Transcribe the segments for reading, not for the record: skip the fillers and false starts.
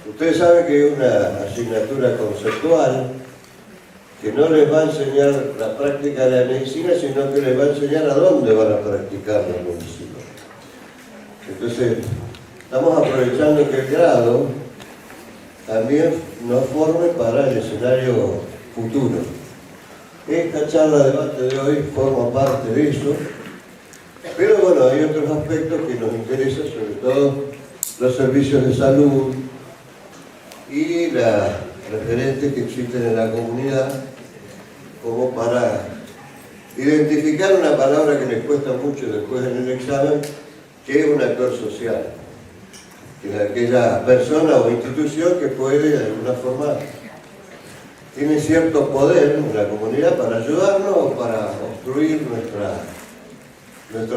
Ustedes saben que es una asignatura conceptual que no les va a enseñar la práctica de la medicina, sino que les va a enseñar a dónde van a practicar la medicina. Entonces, estamos aprovechando que el grado también nos forme para el escenario futuro. Esta charla, debate de hoy, forma parte de eso, pero bueno, hay otros aspectos que nos interesan, sobre todo los servicios de salud y las referentes que existen en la comunidad, como para identificar una palabra que les cuesta mucho después en el examen, que es un actor social, que es aquella persona o institución que puede, de alguna forma, tiene cierto poder en la comunidad para ayudarnos o para obstruir nuestras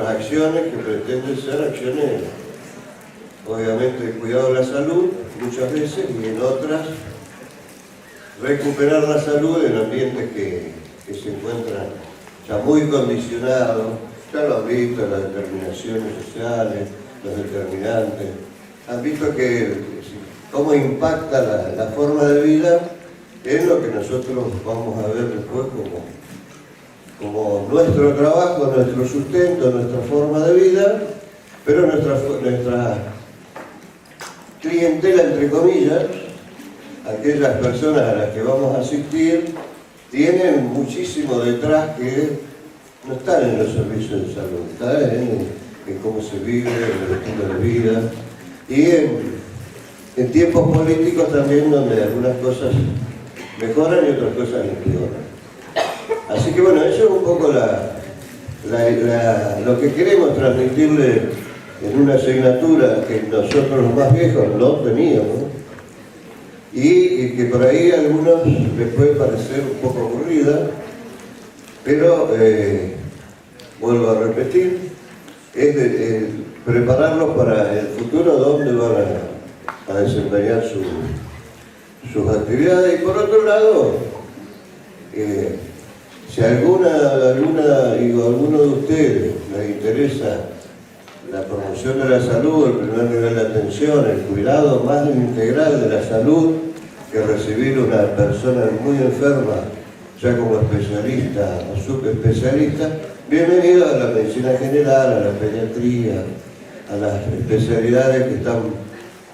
acciones, que pretenden ser acciones, obviamente, de cuidado de la salud, muchas veces, y en otras, recuperar la salud en ambientes que se encuentran ya muy condicionados. Ya lo han visto, las determinaciones sociales, los determinantes. Han visto cómo impacta la forma de vida en lo que nosotros vamos a ver después como nuestro trabajo, nuestro sustento, nuestra forma de vida, pero nuestra clientela, entre comillas, aquellas personas a las que vamos a asistir, tienen muchísimo detrás que no están en los servicios de salud, está en cómo se vive, en el estilo de vida, y en tiempos políticos también donde algunas cosas mejoran y otras cosas empeoran. Así que bueno, eso es un poco lo que queremos transmitirle en una asignatura que nosotros los más viejos no teníamos, y que por ahí a algunos les puede parecer un poco aburrida, pero vuelvo a repetir, es prepararlos para el futuro donde van a desempeñar sus actividades. Y por otro lado, si alguno de ustedes les interesa la promoción de la salud, el primer nivel de atención, el cuidado más integral de la salud, que recibir una persona muy enferma, ya como especialista o subespecialista, bienvenido a la medicina general, a la pediatría, a las especialidades que están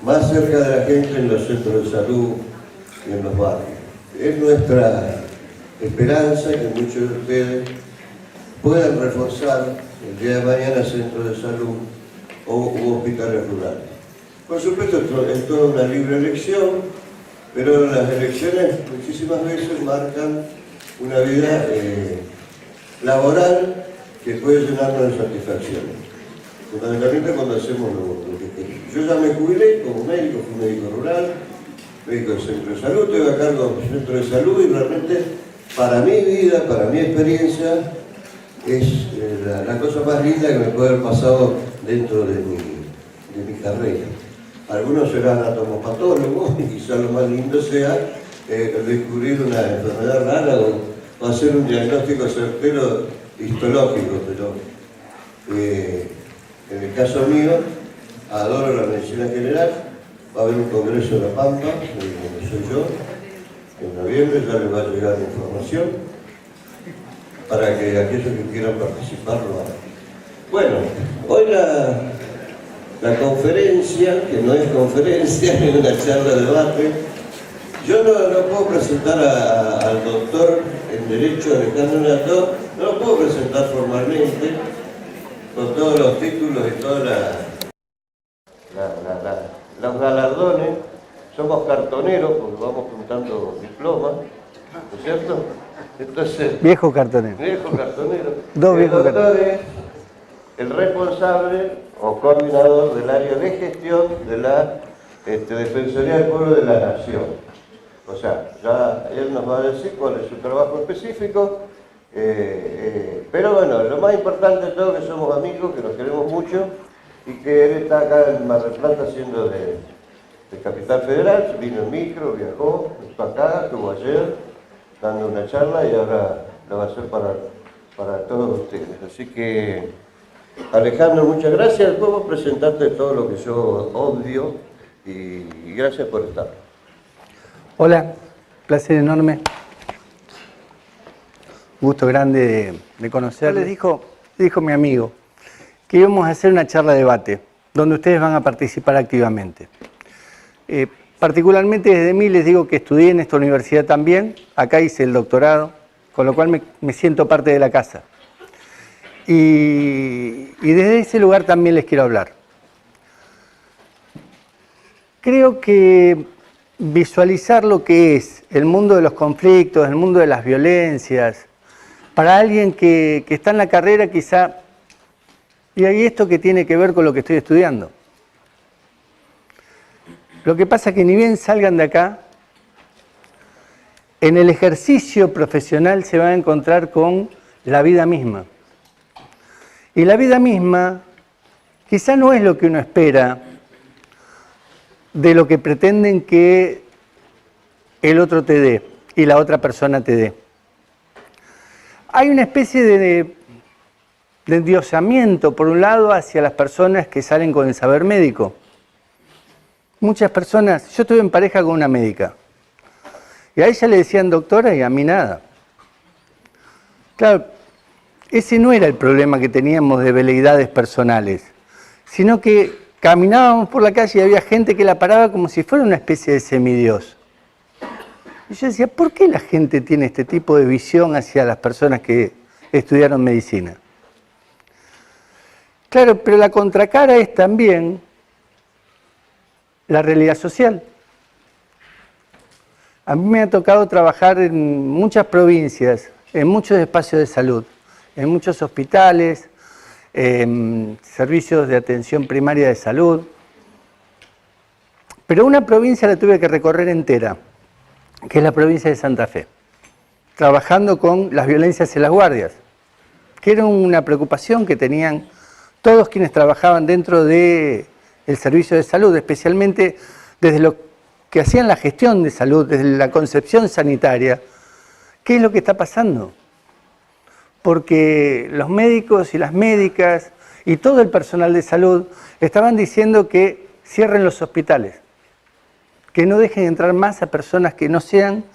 más cerca de la gente en los centros de salud y en los barrios. Es nuestra esperanza que muchos de ustedes puedan reforzar el día de mañana centros de salud u hospitales rurales. Por supuesto, es toda una libre elección, pero las elecciones muchísimas veces marcan una vida laboral que puede llenarnos de satisfacciones. Fundamentalmente cuando hacemos lo que queremos. Yo ya me jubilé como médico, fui médico rural, médico del centro de salud, estoy a cargo del centro de salud y realmente para mi vida, para mi experiencia, es la cosa más linda que me puede haber pasado dentro de mi carrera. Algunos serán anatomopatólogos y quizás lo más lindo sea descubrir una enfermedad rara o hacer un diagnóstico certero histológico, pero en el caso mío, adoro la medicina general. Va a haber un congreso de La Pampa, donde soy yo, en noviembre, ya les va a llegar la información para que aquellos que quieran participar lo hagan. Bueno, hoy la conferencia, que no es conferencia, es una charla de debate. Yo no puedo presentar al doctor en Derecho Alejandro Nato, no lo puedo presentar formalmente, con todos los títulos y todos los galardones. Somos cartoneros, porque vamos juntando diplomas, ¿no es cierto? Entonces, viejo cartonero. Viejo cartonero. Dos viejos cartoneros. El doctor es el responsable o coordinador del área de gestión de la Defensoría del Pueblo de la Nación. O sea, ya él nos va a decir cuál es su trabajo específico, pero bueno, lo más importante de todo es que somos amigos, que nos queremos mucho y que él está acá en Mar del Plata siendo de Capital Federal, vino en micro, viajó, está acá, estuvo ayer dando una charla y ahora lo va a hacer para todos ustedes. Así que, Alejandro, muchas gracias. Después vos presentarte todo lo que yo odio, y gracias por estar. Hola, placer enorme. Gusto grande de conocerles. Dijo mi amigo que íbamos a hacer una charla de debate donde ustedes van a participar activamente. Particularmente desde mí les digo que estudié en esta universidad también, acá hice el doctorado, con lo cual me siento parte de la casa. Y desde ese lugar también les quiero hablar. Creo que visualizar lo que es el mundo de los conflictos, el mundo de las violencias, para alguien que está en la carrera quizá, y hay esto que tiene que ver con lo que estoy estudiando. Lo que pasa es que ni bien salgan de acá, en el ejercicio profesional se van a encontrar con la vida misma. Y la vida misma quizá no es lo que uno espera de lo que pretenden que el otro te dé y la otra persona te dé. Hay una especie de endiosamiento, por un lado, hacia las personas que salen con el saber médico. Muchas personas, yo estuve en pareja con una médica, y a ella le decían doctora y a mí nada. Claro, ese no era el problema que teníamos de veleidades personales, sino que caminábamos por la calle y había gente que la paraba como si fuera una especie de semidios. Y yo decía, ¿por qué la gente tiene este tipo de visión hacia las personas que estudiaron medicina? Claro, pero la contracara es también la realidad social. A mí me ha tocado trabajar en muchas provincias, en muchos espacios de salud, en muchos hospitales, en servicios de atención primaria de salud. Pero una provincia la tuve que recorrer entera, que es la provincia de Santa Fe, trabajando con las violencias en las guardias, que era una preocupación que tenían todos quienes trabajaban dentro del servicio de salud, especialmente desde lo que hacían la gestión de salud, desde la concepción sanitaria. ¿Qué es lo que está pasando? Porque los médicos y las médicas y todo el personal de salud estaban diciendo que cierren los hospitales, que no dejen entrar más a personas que no sean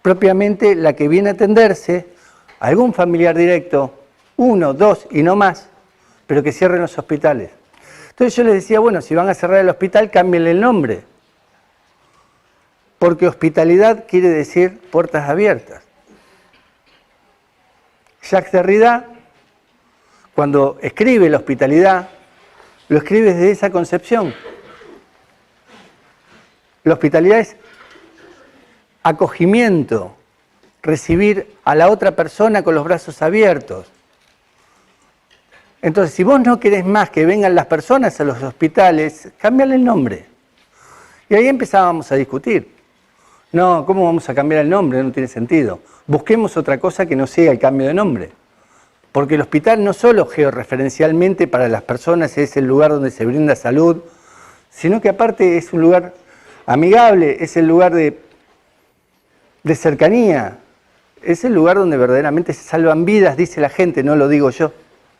propiamente la que viene a atenderse, algún familiar directo, 1, 2 y no más, pero que cierren los hospitales. Entonces yo les decía, bueno, si van a cerrar el hospital, cámbienle el nombre, porque hospitalidad quiere decir puertas abiertas. Jacques Derrida, cuando escribe la hospitalidad, lo escribe desde esa concepción. La hospitalidad es acogimiento, recibir a la otra persona con los brazos abiertos. Entonces, si vos no querés más que vengan las personas a los hospitales, cámbiale el nombre. Y ahí empezábamos a discutir. No, ¿cómo vamos a cambiar el nombre? No tiene sentido. Busquemos otra cosa que no sea el cambio de nombre. Porque el hospital no solo georreferencialmente para las personas es el lugar donde se brinda salud, sino que aparte es un lugar amigable, es el lugar de cercanía, es el lugar donde verdaderamente se salvan vidas, dice la gente, no lo digo yo.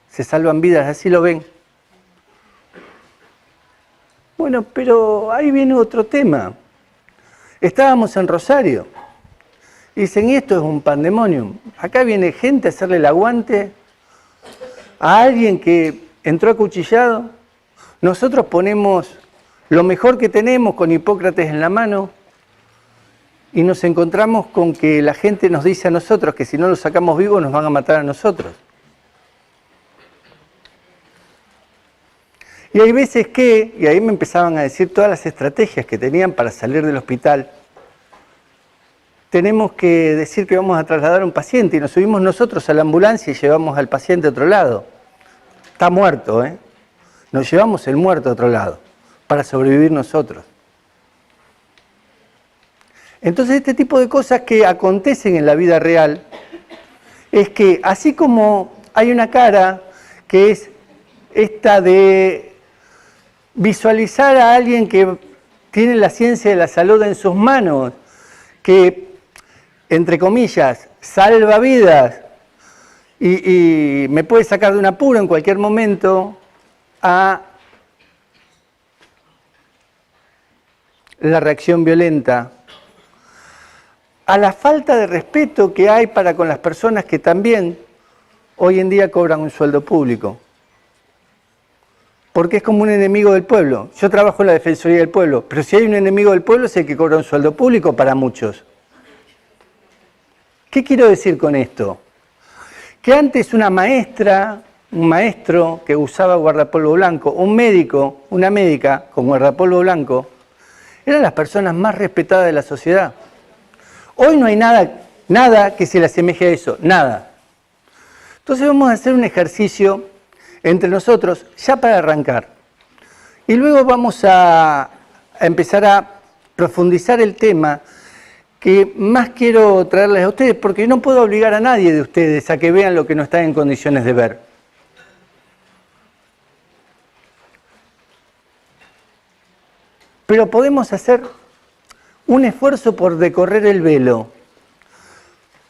Se salvan vidas, así lo ven. Bueno, pero ahí viene otro tema. Estábamos en Rosario. Y dicen, y esto es un pandemonium. Acá viene gente a hacerle el aguante a alguien que entró acuchillado. Nosotros ponemos lo mejor que tenemos con Hipócrates en la mano y nos encontramos con que la gente nos dice a nosotros que si no lo sacamos vivo nos van a matar a nosotros. Y hay veces que, y ahí me empezaban a decir todas las estrategias que tenían para salir del hospital, tenemos que decir que vamos a trasladar a un paciente y nos subimos nosotros a la ambulancia y llevamos al paciente a otro lado. Está muerto, ¿eh? Nos llevamos el muerto a otro lado para sobrevivir nosotros. Entonces este tipo de cosas que acontecen en la vida real es que así como hay una cara que es esta de visualizar a alguien que tiene la ciencia de la salud en sus manos, que, entre comillas, salva vidas y me puede sacar de un apuro en cualquier momento, a la reacción violenta, a la falta de respeto que hay para con las personas que también hoy en día cobran un sueldo público. Porque es como un enemigo del pueblo. Yo trabajo en la Defensoría del Pueblo, pero si hay un enemigo del pueblo es el que cobra un sueldo público para muchos. ¿Qué quiero decir con esto? Que antes una maestra, un maestro que usaba guardapolvo blanco, un médico, una médica con guardapolvo blanco, eran las personas más respetadas de la sociedad. Hoy no hay nada que se le asemeje a eso, nada. Entonces vamos a hacer un ejercicio entre nosotros, ya para arrancar. Y luego vamos a empezar a profundizar el tema que más quiero traerles a ustedes, porque no puedo obligar a nadie de ustedes a que vean lo que no están en condiciones de ver. Pero podemos hacer un esfuerzo por decorrer el velo,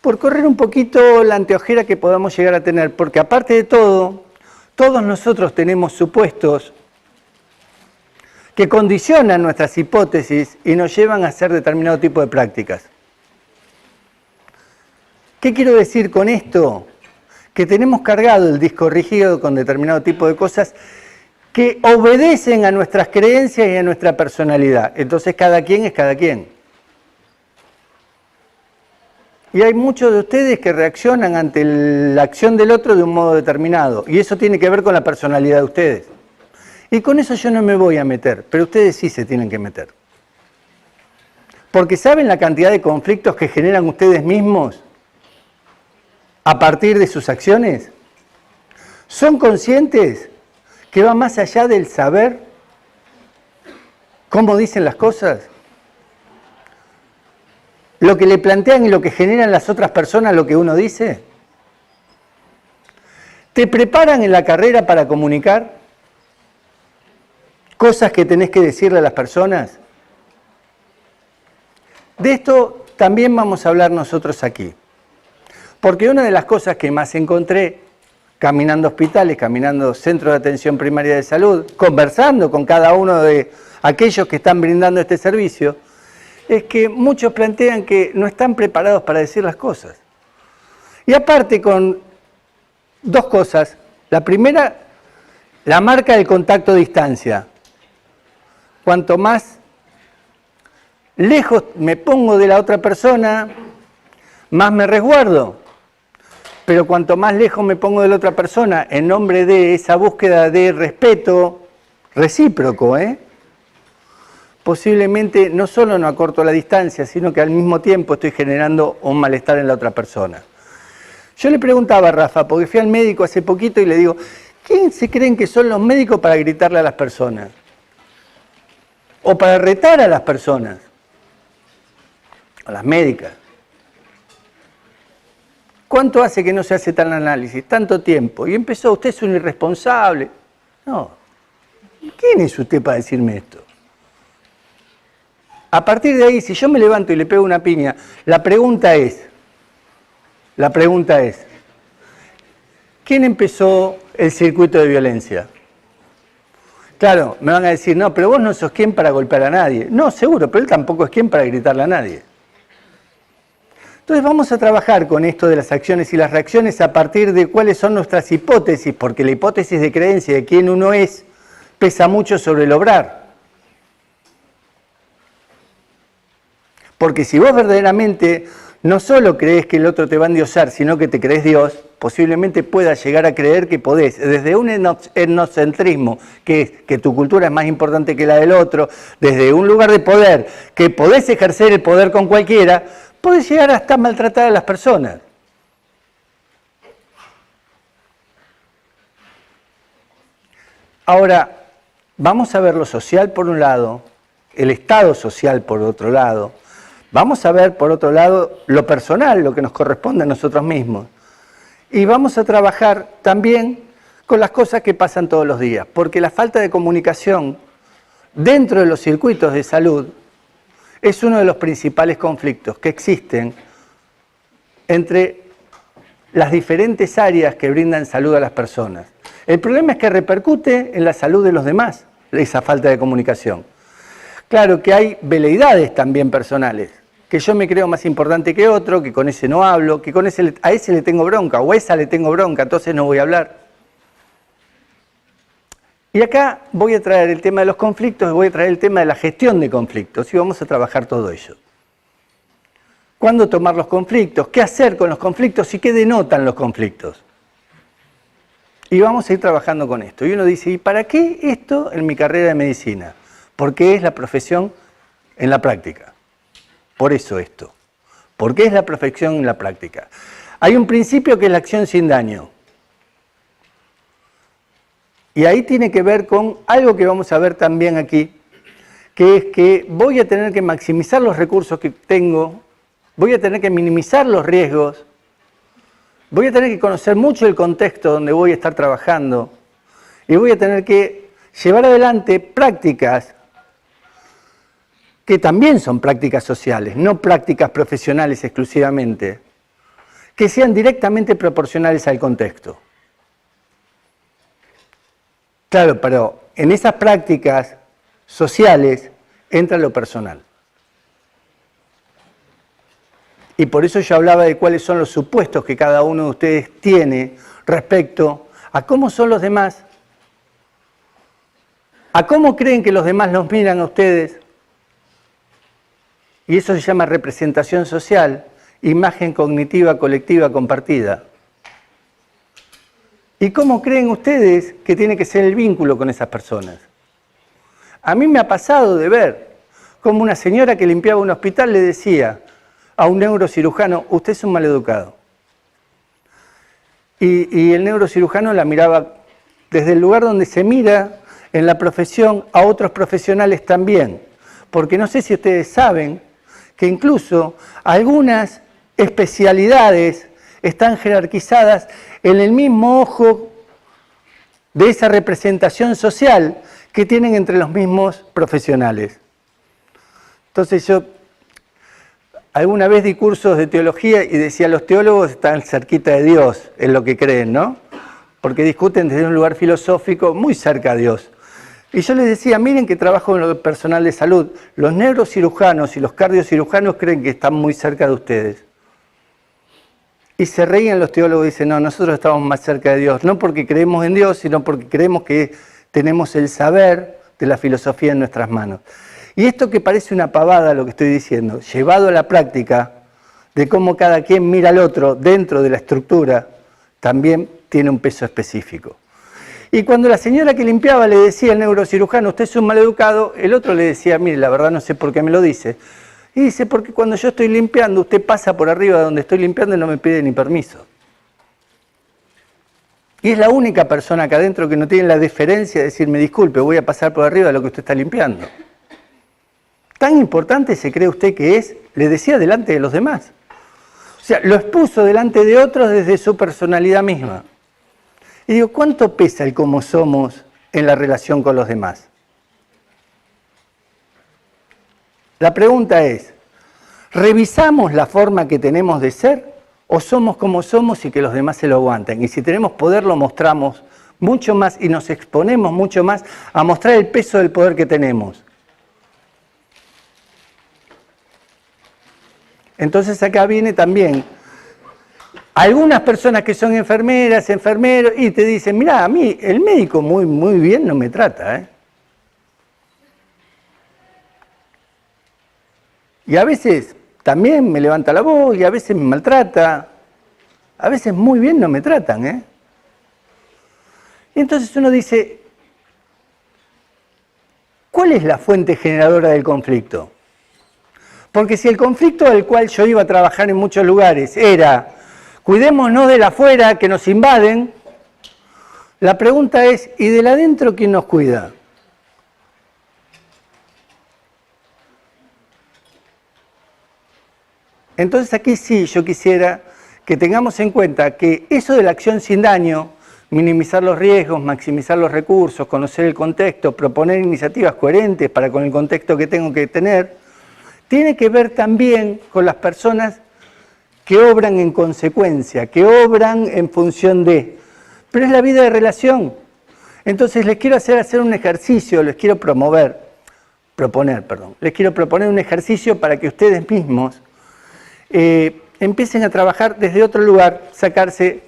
por correr un poquito la anteojera que podamos llegar a tener, porque aparte de todo, todos nosotros tenemos supuestos que condicionan nuestras hipótesis y nos llevan a hacer determinado tipo de prácticas. ¿Qué quiero decir con esto? Que tenemos cargado el disco rígido con determinado tipo de cosas que obedecen a nuestras creencias y a nuestra personalidad. Entonces cada quien es cada quien. Y hay muchos de ustedes que reaccionan ante la acción del otro de un modo determinado. Y eso tiene que ver con la personalidad de ustedes. Y con eso yo no me voy a meter, pero ustedes sí se tienen que meter. Porque ¿saben la cantidad de conflictos que generan ustedes mismos a partir de sus acciones? ¿Son conscientes que va más allá del saber cómo dicen las cosas? Lo que le plantean y lo que generan las otras personas, lo que uno dice. ¿Te preparan en la carrera para comunicar cosas que tenés que decirle a las personas? De esto también vamos a hablar nosotros aquí. Porque una de las cosas que más encontré caminando hospitales, caminando centros de atención primaria de salud, conversando con cada uno de aquellos que están brindando este servicio, es que muchos plantean que no están preparados para decir las cosas. Y aparte con dos cosas. La primera, la marca del contacto a distancia. Cuanto más lejos me pongo de la otra persona, más me resguardo. Pero cuanto más lejos me pongo de la otra persona, en nombre de esa búsqueda de respeto recíproco, posiblemente no solo no acorto la distancia, sino que al mismo tiempo estoy generando un malestar en la otra persona. Yo le preguntaba a Rafa, porque fui al médico hace poquito y le digo, ¿quién se creen que son los médicos para gritarle a las personas? O para retar a las personas, a las médicas. ¿Cuánto hace que no se hace tal análisis? Tanto tiempo. Y empezó, usted es un irresponsable. No. ¿Quién es usted para decirme esto? A partir de ahí, si yo me levanto y le pego una piña, la pregunta es, ¿quién empezó el circuito de violencia? Claro, me van a decir, no, pero vos no sos quien para golpear a nadie. No, seguro, pero él tampoco es quien para gritarle a nadie. Entonces vamos a trabajar con esto de las acciones y las reacciones a partir de cuáles son nuestras hipótesis, porque la hipótesis de creencia de quién uno es pesa mucho sobre el obrar. Porque si vos verdaderamente no solo crees que el otro te va a endiosar, sino que te crees Dios, posiblemente puedas llegar a creer que podés, desde un etnocentrismo, que es que tu cultura es más importante que la del otro, desde un lugar de poder, que podés ejercer el poder con cualquiera, podés llegar hasta maltratar a las personas. Ahora, vamos a ver lo social por un lado, el estado social por otro lado. Vamos a ver, por otro lado, lo personal, lo que nos corresponde a nosotros mismos. Y vamos a trabajar también con las cosas que pasan todos los días, porque la falta de comunicación dentro de los circuitos de salud es uno de los principales conflictos que existen entre las diferentes áreas que brindan salud a las personas. El problema es que repercute en la salud de los demás, esa falta de comunicación. Claro que hay veleidades también personales, que yo me creo más importante que otro, que con ese no hablo, que con ese, a ese le tengo bronca o a esa le tengo bronca, entonces no voy a hablar. Y acá voy a traer el tema de los conflictos, voy a traer el tema de la gestión de conflictos y vamos a trabajar todo ello. ¿Cuándo tomar los conflictos? ¿Qué hacer con los conflictos y qué denotan los conflictos? Y vamos a ir trabajando con esto. Y uno dice, ¿y para qué esto en mi carrera de medicina? Porque es la profesión en la práctica. Por eso esto. Porque es la profesión en la práctica. Hay un principio que es la acción sin daño. Y ahí tiene que ver con algo que vamos a ver también aquí, que es que voy a tener que maximizar los recursos que tengo, voy a tener que minimizar los riesgos, voy a tener que conocer mucho el contexto donde voy a estar trabajando y voy a tener que llevar adelante prácticas que también son prácticas sociales, no prácticas profesionales exclusivamente, que sean directamente proporcionales al contexto. Claro, pero en esas prácticas sociales entra lo personal. Y por eso yo hablaba de cuáles son los supuestos que cada uno de ustedes tiene respecto a cómo son los demás, a cómo creen que los demás los miran a ustedes. Y eso se llama representación social, imagen cognitiva colectiva compartida. ¿Y cómo creen ustedes que tiene que ser el vínculo con esas personas? A mí me ha pasado de ver cómo una señora que limpiaba un hospital le decía a un neurocirujano, usted es un maleducado. Y el neurocirujano la miraba desde el lugar donde se mira en la profesión a otros profesionales también. Porque no sé si ustedes saben que incluso algunas especialidades están jerarquizadas en el mismo ojo de esa representación social que tienen entre los mismos profesionales. Entonces yo alguna vez di cursos de teología y decía, los teólogos están cerquita de Dios, en lo que creen, ¿no? Porque discuten desde un lugar filosófico muy cerca a Dios. Y yo les decía, miren que trabajo en lo personal de salud, los neurocirujanos y los cardiocirujanos creen que están muy cerca de ustedes. Y se reían los teólogos y dicen, no, nosotros estamos más cerca de Dios, no porque creemos en Dios, sino porque creemos que tenemos el saber de la filosofía en nuestras manos. Y esto que parece una pavada lo que estoy diciendo, llevado a la práctica de cómo cada quien mira al otro dentro de la estructura, también tiene un peso específico. Y cuando la señora que limpiaba le decía al neurocirujano, usted es un maleducado, el otro le decía, mire, la verdad no sé por qué me lo dice. Y dice, porque cuando yo estoy limpiando, usted pasa por arriba de donde estoy limpiando y no me pide ni permiso. Y es la única persona acá adentro que no tiene la deferencia de decirme, disculpe, voy a pasar por arriba de lo que usted está limpiando. Tan importante se cree usted que es, le decía delante de los demás. O sea, lo expuso delante de otros desde su personalidad misma. Y digo, ¿cuánto pesa el cómo somos en la relación con los demás? La pregunta es, ¿revisamos la forma que tenemos de ser o somos como somos y que los demás se lo aguanten? Y si tenemos poder lo mostramos mucho más y nos exponemos mucho más a mostrar el peso del poder que tenemos. Entonces acá viene también algunas personas que son enfermeras, enfermeros, y te dicen, mirá, a mí el médico muy bien no me trata, ¿eh? Y a veces también me levanta la voz y a veces me maltrata. A veces muy bien no me tratan, ¿eh? Y entonces uno dice, ¿cuál es la fuente generadora del conflicto? Porque si el conflicto al cual yo iba a trabajar en muchos lugares era, cuidémonos de la afuera que nos invaden, la pregunta es, ¿y del adentro quién nos cuida? Entonces aquí sí yo quisiera que tengamos en cuenta que eso de la acción sin daño, minimizar los riesgos, maximizar los recursos, conocer el contexto, proponer iniciativas coherentes para con el contexto que tengo que tener, tiene que ver también con las personas que obran en consecuencia, que obran en función de. Pero es la vida de relación. Entonces les quiero hacer un ejercicio, les quiero promover. Les quiero proponer un ejercicio para que ustedes mismos empiecen a trabajar desde otro lugar, sacarse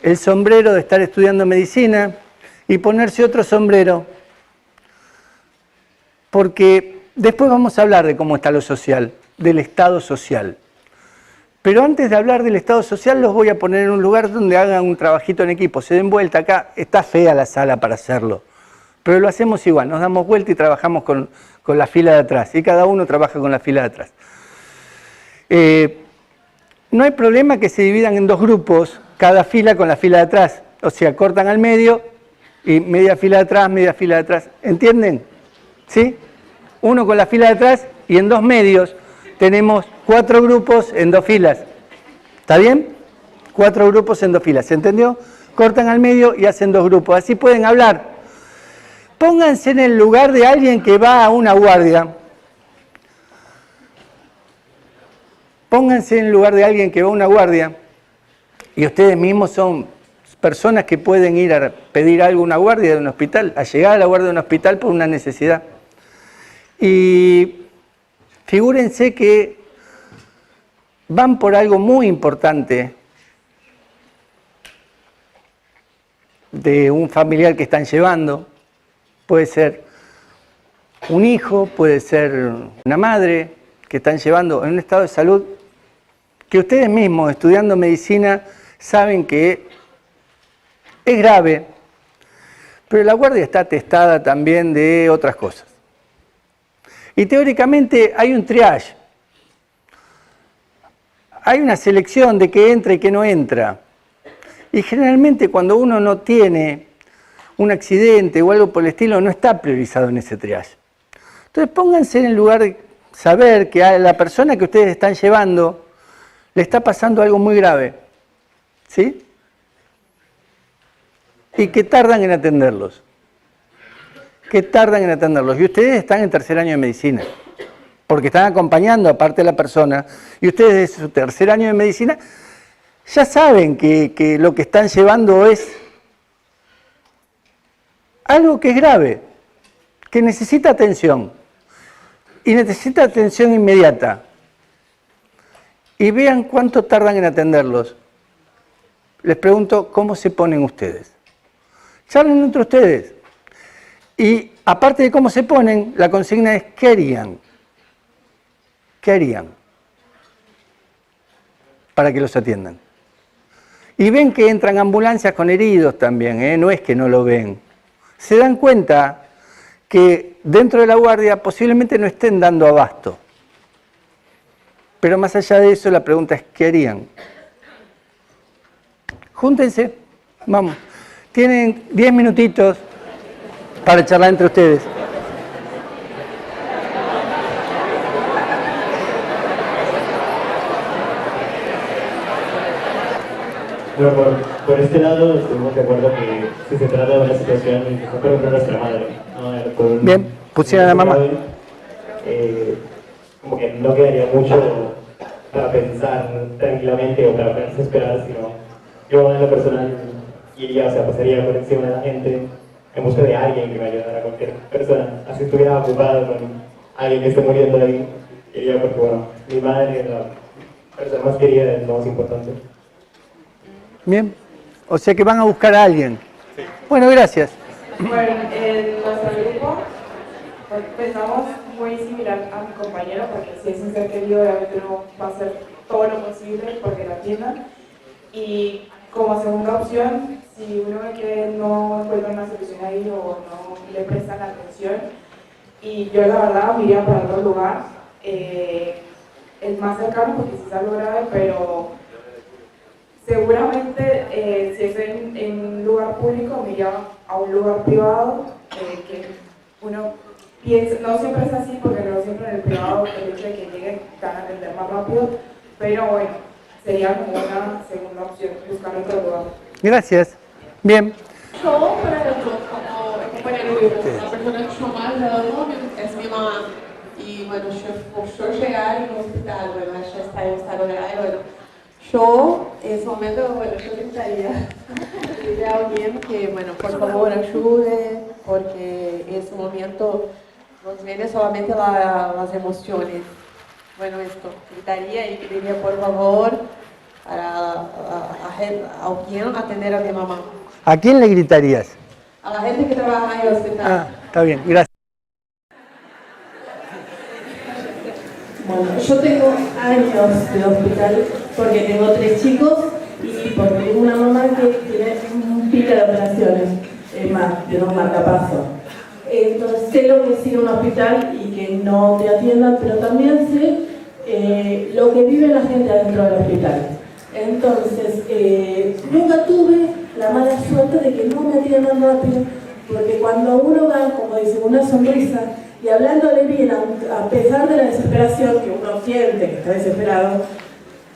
el sombrero de estar estudiando medicina y ponerse otro sombrero, porque después vamos a hablar de cómo está lo social, del estado social. Pero antes de hablar del estado social, los voy a poner en un lugar donde hagan un trabajito en equipo. Se den vuelta acá, está fea la sala para hacerlo, pero lo hacemos igual, nos damos vuelta y trabajamos con la fila de atrás, y cada uno trabaja con la fila de atrás. No hay problema que se dividan en dos grupos, cada fila con la fila de atrás, o sea, cortan al medio y media fila de atrás, media fila de atrás, ¿entienden? ¿Sí? Uno con la fila de atrás y en dos medios tenemos 4 grupos en 2 filas. ¿Está bien? 4 grupos en 2 filas, ¿se entendió? Cortan al medio y hacen 2 grupos, así pueden hablar. Pónganse en el lugar de alguien que va a una guardia. Pónganse en el lugar de alguien que va a una guardia y ustedes mismos son personas que pueden ir a pedir algo a una guardia de un hospital, a llegar a la guardia de un hospital por una necesidad. Y figúrense que van por algo muy importante de un familiar que están llevando. Puede ser un hijo, puede ser una madre que están llevando en un estado de salud que ustedes mismos, estudiando medicina, saben que es grave, pero la guardia está atestada también de otras cosas. Y teóricamente hay un triage, hay una selección de qué entra y qué no entra. Y generalmente cuando uno no tiene un accidente o algo por el estilo, no está priorizado en ese triage. Entonces pónganse en el lugar de saber que a la persona que ustedes están llevando le está pasando algo muy grave, ¿sí? Y que tardan en atenderlos. Y ustedes están en tercer año de medicina, porque están acompañando aparte de la persona, y ustedes desde su tercer año de medicina ya saben que lo que están llevando es algo que es grave, que necesita atención, y necesita atención inmediata. Y vean cuánto tardan en atenderlos. Les pregunto, ¿cómo se ponen ustedes? Charlen entre ustedes. Y aparte de cómo se ponen, la consigna es ¿qué harían? ¿Qué harían? Para que los atiendan. Y ven que entran ambulancias con heridos también, no es que no lo ven. Se dan cuenta que dentro de la guardia posiblemente no estén dando abasto. Pero más allá de eso, la pregunta es ¿qué harían? Júntense, vamos. Tienen 10 minutitos para charlar entre ustedes. Pero por este lado estuvimos de acuerdo que si se trata de una situación, por ejemplo, nuestra madre, ¿no? Bien, pusieron a la mamá. Como que no quedaría mucho para pensar tranquilamente o para desesperar, sino yo en lo personal iría, o sea, pasaría por encima de la gente en busca de alguien que me ayudara, a cualquier persona, así estuviera ocupado con alguien que esté muriendo ahí, iría porque, bueno, mi madre es la persona más querida, es lo más importante. Bien, o sea que van a buscar a alguien. Sí. Bueno, gracias. Bueno, en nuestro grupo pensamos muy similar a mi compañero, porque si es un ser querido, obviamente uno va a hacer todo lo posible porque lo atiendan. Y como segunda opción, si uno ve que no encuentra una solución ahí o no le prestan atención, y yo la verdad me iría para otro lugar, el más cercano, porque sí es algo grave, pero seguramente si es en un lugar público, me iría a un lugar privado, que uno piensa, no siempre es así, porque no siempre en el privado el hecho de que lleguen van a atender más rápido, pero bueno, sería como una segunda opción, buscar otro lugar. Gracias. Bien. Yo, por ejemplo, como compañero de grupo, una persona que yo más amo es mi mamá. Y bueno, yo llegar en un hospital, bueno, ella está en estado grave, bueno, yo en ese momento, bueno, yo intentaría a alguien que, bueno, por favor ayude, porque en ese momento nos viene solamente las emociones. Bueno, esto, gritaría y pediría por favor a alguien atender a mi mamá. ¿A quién le gritarías? A la gente que trabaja en el hospital. Ah, está bien, gracias. Bueno, yo tengo años de hospital porque tengo 3 chicos y porque tengo una mamá que tiene un pico de operaciones, más, tiene un marcapaso. Entonces sé lo que es ir a un hospital y que no te atiendan, pero también sé lo que vive la gente adentro del hospital. Entonces, nunca tuve la mala suerte de que no me atiendan rápido, porque cuando uno va, como dice, con una sonrisa y hablándole bien, a pesar de la desesperación que uno siente que está desesperado,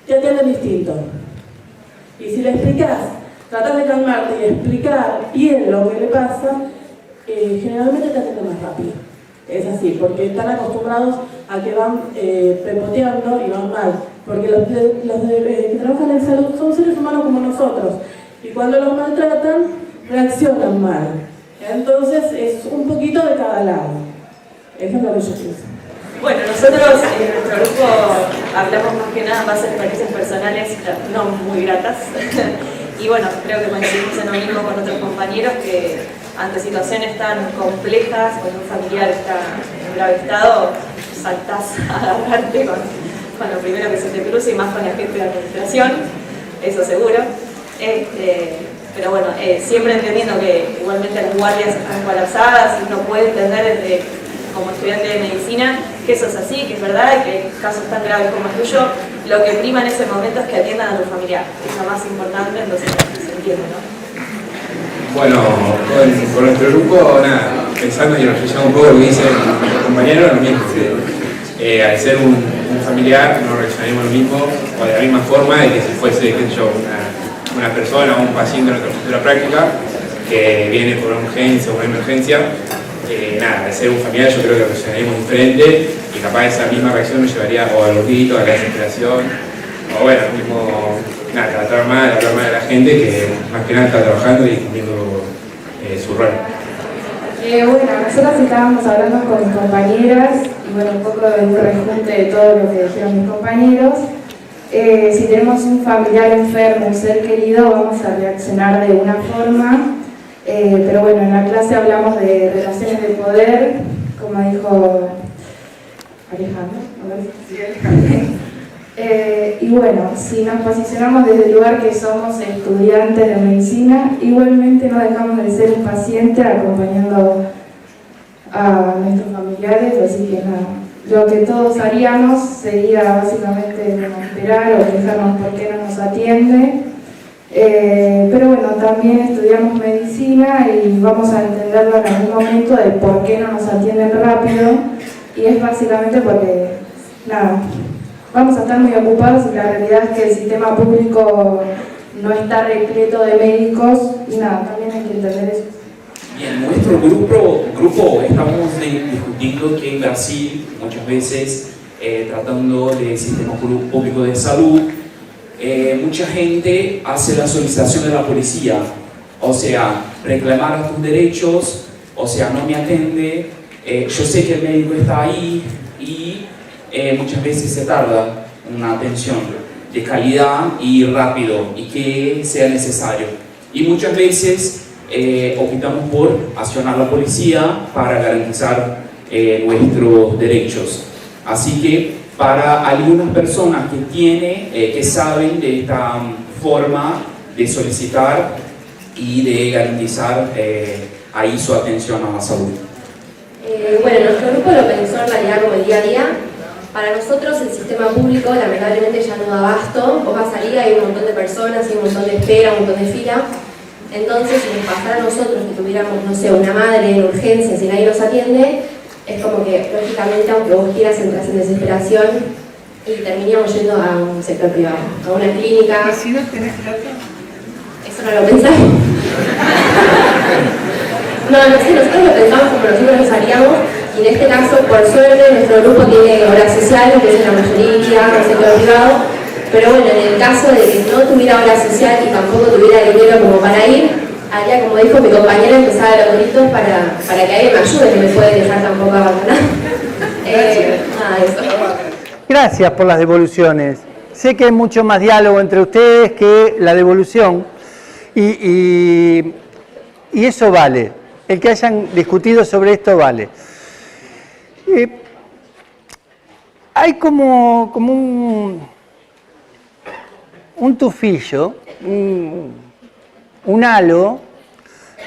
te atienden distinto. Y si le explicas, tratas de calmarte y explicar bien lo que le pasa, generalmente te atienden más rápido. Es así, porque están acostumbrados a que van pepoteando y van mal. Porque los que trabajan en salud son seres humanos como nosotros. Y cuando los maltratan, reaccionan mal. Entonces es un poquito de cada lado. Eso es lo que yo pienso. Bueno, nosotros en nuestro grupo hablamos más que nada más de experiencias personales no muy gratas. Y bueno, creo que coincidimos en lo mismo con otros compañeros que ante situaciones tan complejas, cuando un familiar está en un grave estado, saltás a agarrarte con lo primero que se te cruce y más con la gente de administración, eso seguro. Pero bueno, siempre entendiendo que igualmente las guardias están colapsadas y uno puede entender como estudiante de medicina que eso es así, que es verdad, que hay casos tan graves como el tuyo, lo que prima en ese momento es que atiendan a tu familiar, es lo más importante, entonces se entiende, ¿no? Bueno, con nuestro grupo, nada, pensando y reflexionando un poco lo que dice nuestro compañero, lo mismo, al ser un familiar no reaccionaremos lo mismo o de la misma forma de que si fuese, qué sé yo, una persona o un paciente en nuestra postura práctica que viene por una urgencia o una emergencia. Nada, al ser un familiar yo creo que reaccionaremos diferente y capaz esa misma reacción nos llevaría o al grito, a la desesperación o bueno, mismo nada, tratar mal, hablar mal a la gente que más que nada está trabajando y cumpliendo su rol. Bueno, nosotros estábamos hablando con mis compañeras y bueno, un poco de un rejunte de todo lo que dijeron mis compañeros. Si tenemos un familiar enfermo, un ser querido, vamos a reaccionar de una forma. Pero bueno, en la clase hablamos de relaciones de poder, como dijo Alejandro, a ver si Alejandro. Y bueno, si nos posicionamos desde el lugar que somos estudiantes de medicina, igualmente no dejamos de ser un paciente acompañando a nuestros familiares, así que nada, lo que todos haríamos sería básicamente esperar o quejarnos por qué no nos atiende. Pero bueno, también estudiamos medicina y vamos a entenderlo en algún momento de por qué no nos atienden rápido, y es básicamente porque, nada, vamos a estar muy ocupados y la realidad es que el sistema público no está repleto de médicos y nada, también hay que entender eso. Bien, nuestro grupo estamos discutiendo que en Brasil muchas veces tratando del sistema público de salud, mucha gente hace la solicitación de la policía, o sea, reclamar tus derechos, o sea, no me atiende, yo sé que el médico está ahí y muchas veces se tarda una atención de calidad y rápido y que sea necesario. Y muchas veces optamos por accionar la policía para garantizar nuestros derechos. Así que para algunas personas que saben de esta forma de solicitar y de garantizar ahí su atención a la salud. Bueno, nuestro grupo lo pensó en realidad como el día a día. Para nosotros el sistema público lamentablemente ya no da abasto. Vos vas a salir, hay un montón de personas, hay un montón de espera, un montón de fila. Entonces, si nos pasara a nosotros que tuviéramos, no sé, una madre en urgencias y nadie nos atiende, es como que, lógicamente, aunque vos quieras, entras en desesperación y terminaríamos yendo a un sector privado, a una clínica. ¿Y si no tenés plata? Eso no lo pensamos. No sé, nosotros lo pensamos como nosotros lo haríamos, y en este caso, por suerte, nuestro grupo tiene obra social, que es la mayoría, un sector privado, pero bueno, en el caso de que no tuviera obra social y tampoco tuviera dinero como para ir, haría, como dijo mi compañera, empezar a los gritos para que alguien me ayude, no me puede dejar tampoco abandonado. Nada, eso. Gracias por las devoluciones. Sé que hay mucho más diálogo entre ustedes que la devolución y eso vale. El que hayan discutido sobre esto vale. Hay como un tufillo, un halo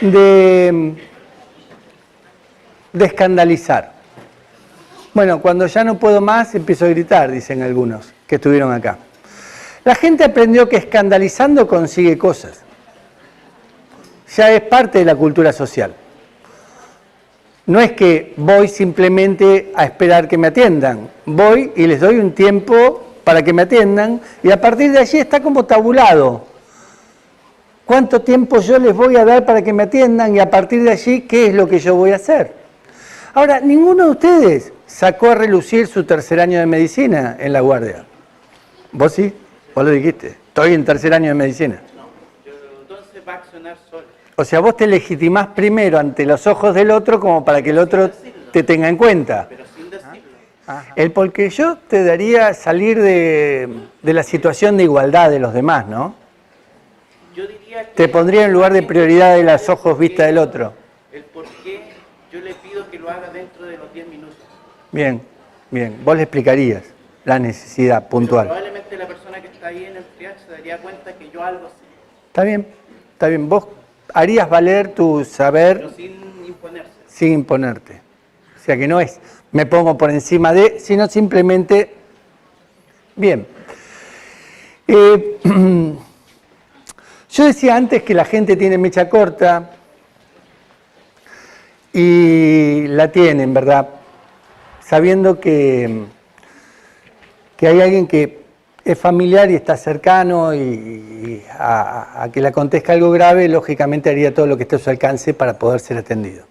de escandalizar. Bueno, cuando ya no puedo más, empiezo a gritar, dicen algunos que estuvieron acá. La gente aprendió que escandalizando consigue cosas. Ya es parte de la cultura social. No es que voy simplemente a esperar que me atiendan. Voy y les doy un tiempo para que me atiendan y a partir de allí está como tabulado. ¿Cuánto tiempo yo les voy a dar para que me atiendan y a partir de allí qué es lo que yo voy a hacer? Ahora, ninguno de ustedes sacó a relucir su tercer año de medicina en la guardia. ¿Vos sí? Vos lo dijiste. Estoy en tercer año de medicina. No, entonces va a accionar solo. O sea, vos te legitimás primero ante los ojos del otro como para que el otro te tenga en cuenta. Pero sin decirlo. El porque yo te daría salir de la situación de igualdad de los demás, ¿no? Yo diría que Te pondría en lugar de prioridad de los ojos vista del otro. el por qué yo le pido que lo haga dentro de los 10 minutos. Bien, bien. Vos le explicarías la necesidad puntual. Pero probablemente la persona que está ahí en el triage se daría cuenta que yo algo sé. Está bien, está bien. Vos harías valer tu saber Pero sin imponerse. sin imponerte. O sea que no es me pongo por encima de, sino simplemente, bien. Yo decía antes que la gente tiene mecha corta y la tienen, ¿verdad? Sabiendo que hay alguien que es familiar y está cercano y a que le acontezca algo grave, lógicamente haría todo lo que esté a su alcance para poder ser atendido.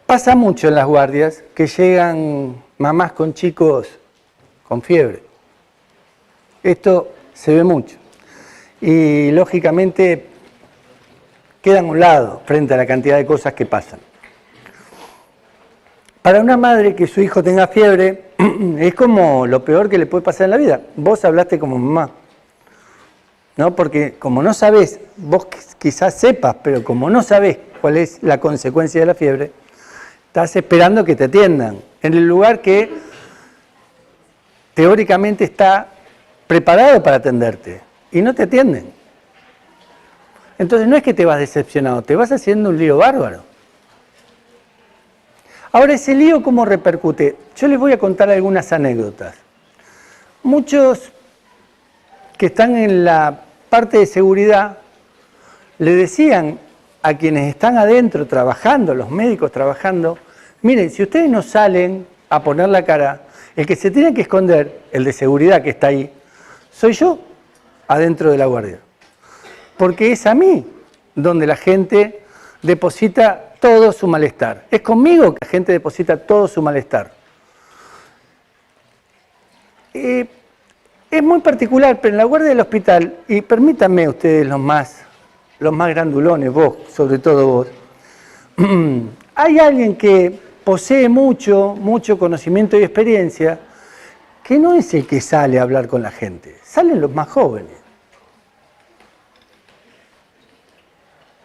Pasa mucho en las guardias que llegan mamás con chicos con fiebre. Esto se ve mucho. Y lógicamente quedan a un lado frente a la cantidad de cosas que pasan. Para una madre que su hijo tenga fiebre es como lo peor que le puede pasar en la vida. Vos hablaste como mamá, ¿no? Porque como no sabés, vos quizás sepas, pero como no sabés cuál es la consecuencia de la fiebre, estás esperando que te atiendan en el lugar que teóricamente está preparado para atenderte y no te atienden. Entonces no es que te vas decepcionado, te vas haciendo un lío bárbaro. Ahora, ese lío, ¿cómo repercute? Yo les voy a contar algunas anécdotas. Muchos que están en la parte de seguridad le decían a quienes están adentro trabajando, los médicos trabajando, miren, si ustedes no salen a poner la cara, el que se tiene que esconder, el de seguridad que está ahí, soy yo adentro de la guardia. Porque es a mí donde la gente deposita todo su malestar. Es conmigo que la gente deposita todo su malestar. Es muy particular, pero en la guardia del hospital, y permítanme ustedes los más grandulones, vos, sobre todo vos, hay alguien que posee mucho conocimiento y experiencia, que no es el que sale a hablar con la gente, salen los más jóvenes.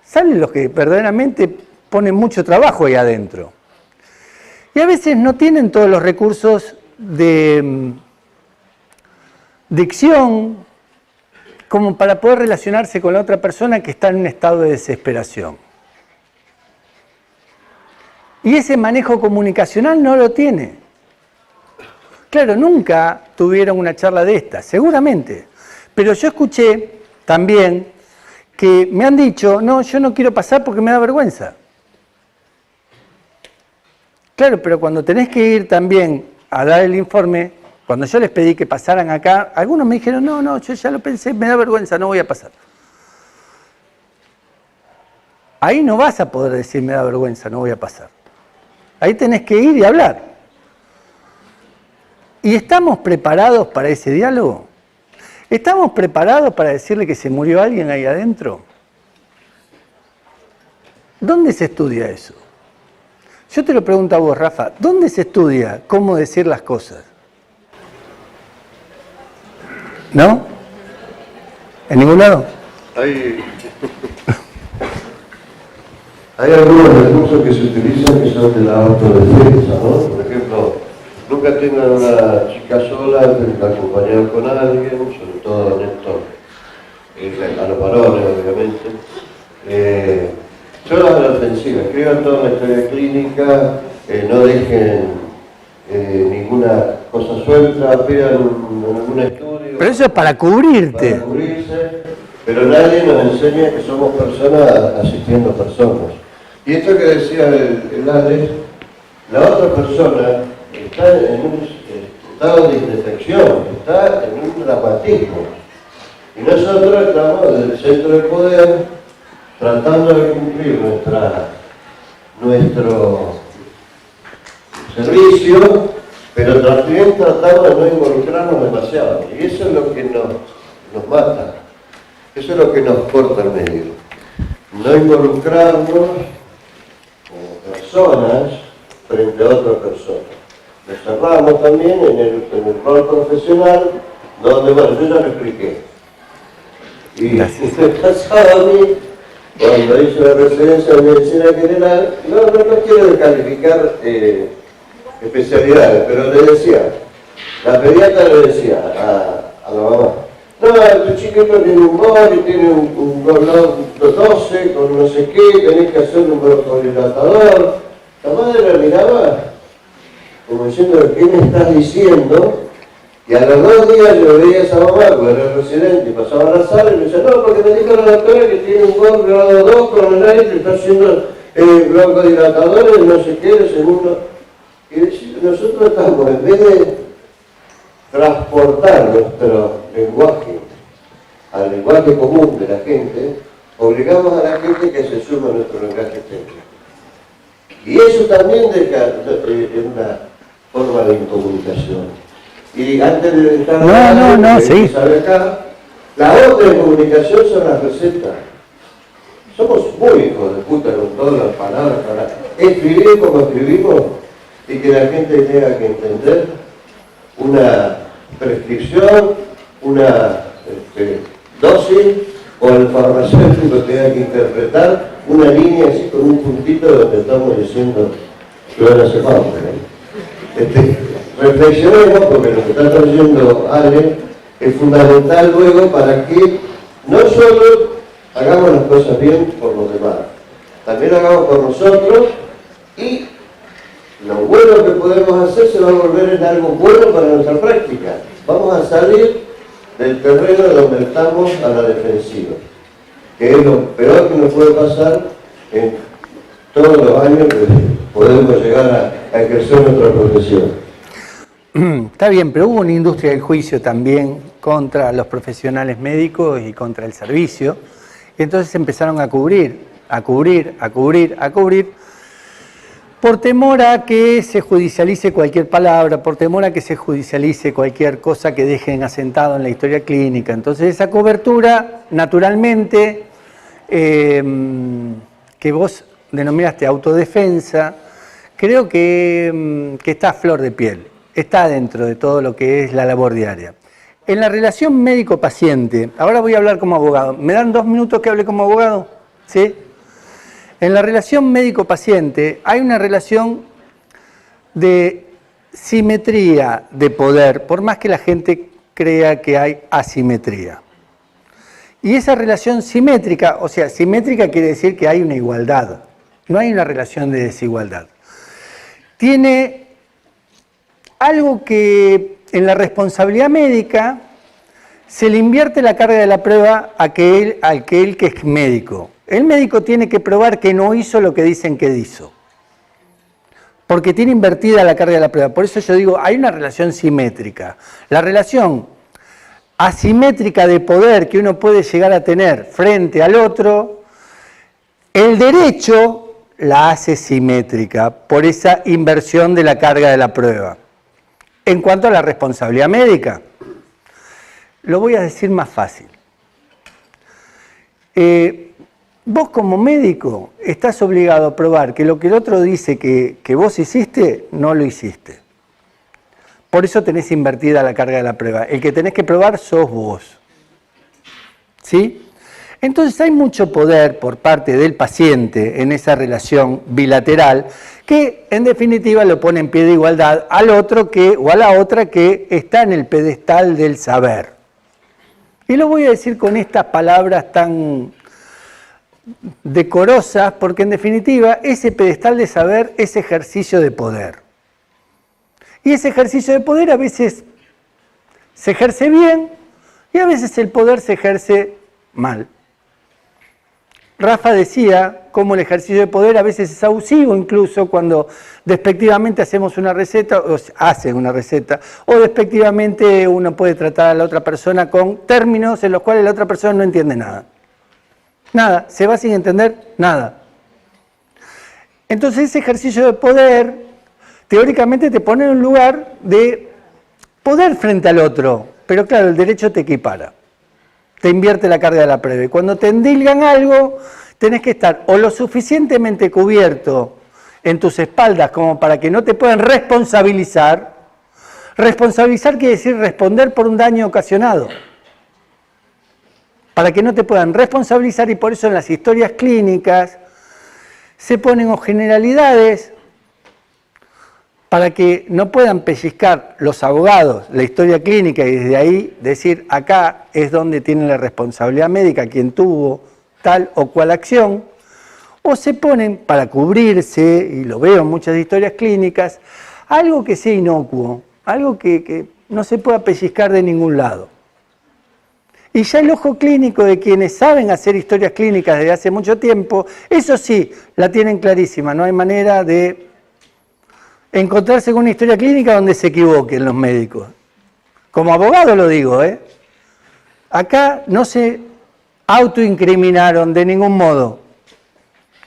Salen los que verdaderamente ponen mucho trabajo ahí adentro. Y a veces no tienen todos los recursos de dicción como para poder relacionarse con la otra persona que está en un estado de desesperación. Y ese manejo comunicacional no lo tiene. Claro, nunca tuvieron una charla de esta, seguramente. Pero yo escuché también que me han dicho, no, yo no quiero pasar porque me da vergüenza. Claro, pero cuando tenés que ir también a dar el informe, cuando yo les pedí que pasaran acá, algunos me dijeron, no, yo ya lo pensé, me da vergüenza, no voy a pasar. Ahí no vas a poder decir, me da vergüenza, no voy a pasar. Ahí tenés que ir y hablar. ¿Y estamos preparados para ese diálogo? ¿Estamos preparados para decirle que se murió alguien ahí adentro? ¿Dónde se estudia eso? Yo te lo pregunto a vos, Rafa, ¿dónde se estudia cómo decir las cosas? ¿No? ¿En ningún lado? Hay algunos recursos que se utilizan que son de la autodefensa, ¿no? Por ejemplo, nunca tengan una chica sola, tienen que acompañar con alguien, sobre todo en esto, a los varones, obviamente. Son a la ofensiva, escriban toda la historia clínica, no dejen ninguna cosa suelta, pidan algún estudio. Pero eso es para cubrirte. Para cubrirse, pero nadie nos enseña que somos personas asistiendo personas. Y esto que decía el Alex, la otra persona está en un estado de indefección, está en un dramatismo. Y nosotros estamos desde el centro de poder tratando de cumplir nuestro servicio, pero también tratamos de no involucrarnos demasiado. Y eso es lo que nos mata, eso es lo que nos corta el medio. No involucrarnos como personas frente a otra persona. Nos cerramos también en el rol profesional, donde, bueno, yo ya lo expliqué. Y me pasaba a mí, cuando hice la residencia de medicina general, no quiero descalificar especialidades, pero le decía, la pediatra le decía a la mamá, no, tu chiquito tiene un gol y tiene un gol 12 con no sé qué, tenés que hacer un broncodilatador. La madre la miraba como diciendo, ¿qué me estás diciendo? Y a los 2 días yo veía a esa mamá, porque era residente, y pasaba a la sala y me decía, no, porque me dijo la doctora que tiene un gol grado 2 con el aire, que está haciendo broncodilatadores, no sé qué, de segundo. Y nosotros estamos, en vez de transportar nuestro lenguaje al lenguaje común de la gente, obligamos a la gente que se suma a nuestro lenguaje técnico. Y eso también deja una forma de incomunicación. Y antes de entrar sí. acá, la otra comunicación son las recetas. Somos muy hijos de puta con todas las palabras para escribir como escribimos y que la gente tenga que entender una prescripción, una dosis, o el farmacéutico tenga que interpretar una línea así con un puntito donde estamos diciendo clonazepam. Reflexionemos, porque lo que está trayendo Ale es fundamental luego para que no solo hagamos las cosas bien por los demás, también hagamos por nosotros, y lo bueno que podemos hacer se va a volver en algo bueno para nuestra práctica. Vamos a salir del terreno donde estamos a la defensiva, que es lo peor que nos puede pasar en todos los años que podemos llegar a ejercer nuestra profesión. Está bien, pero hubo una industria del juicio también contra los profesionales médicos y contra el servicio, y entonces empezaron a cubrir, por temor a que se judicialice cualquier palabra, por temor a que se judicialice cualquier cosa que dejen asentado en la historia clínica. Entonces esa cobertura, naturalmente, que vos denominaste autodefensa, creo que está a flor de piel. Está dentro de todo lo que es la labor diaria. En la relación médico-paciente, ahora voy a hablar como abogado. ¿Me dan 2 minutos que hable como abogado? ¿Sí? En la relación médico-paciente hay una relación de simetría de poder, por más que la gente crea que hay asimetría. Y esa relación simétrica, o sea, simétrica quiere decir que hay una igualdad, no hay una relación de desigualdad. Tiene algo que en la responsabilidad médica se le invierte la carga de la prueba a aquel que es médico. El médico tiene que probar que no hizo lo que dicen que hizo, porque tiene invertida la carga de la prueba. Por eso yo digo, hay una relación simétrica. La relación asimétrica de poder que uno puede llegar a tener frente al otro, el derecho la hace simétrica por esa inversión de la carga de la prueba. En cuanto a la responsabilidad médica, lo voy a decir más fácil. vos como médico estás obligado a probar que lo que el otro dice que vos hiciste, no lo hiciste. Por eso tenés invertida la carga de la prueba. El que tenés que probar sos vos. ¿Sí? Entonces hay mucho poder por parte del paciente en esa relación bilateral que en definitiva lo pone en pie de igualdad al otro o a la otra que está en el pedestal del saber. Y lo voy a decir con estas palabras tan decorosas porque en definitiva ese pedestal de saber es ejercicio de poder. Y ese ejercicio de poder a veces se ejerce bien y a veces el poder se ejerce mal. Rafa decía cómo el ejercicio de poder a veces es abusivo, incluso cuando despectivamente hacemos una receta, o hacen una receta, o despectivamente uno puede tratar a la otra persona con términos en los cuales la otra persona no entiende nada. Nada, se va sin entender nada. Entonces ese ejercicio de poder, teóricamente te pone en un lugar de poder frente al otro, pero claro, el derecho te equipara. Te invierte la carga de la prueba. Y cuando te endilgan algo, tenés que estar o lo suficientemente cubierto en tus espaldas como para que no te puedan responsabilizar. Responsabilizar quiere decir responder por un daño ocasionado. Para que no te puedan responsabilizar y por eso en las historias clínicas se ponen o generalidades para que no puedan pellizcar los abogados la historia clínica y desde ahí decir acá es donde tiene la responsabilidad médica quien tuvo tal o cual acción, o se ponen para cubrirse, y lo veo en muchas historias clínicas, algo que sea inocuo, algo que no se pueda pellizcar de ningún lado. Y ya el ojo clínico de quienes saben hacer historias clínicas desde hace mucho tiempo, eso sí, la tienen clarísima, no hay manera de encontrarse con una historia clínica donde se equivoquen los médicos. Como abogado lo digo, ¿eh? Acá no se autoincriminaron de ningún modo.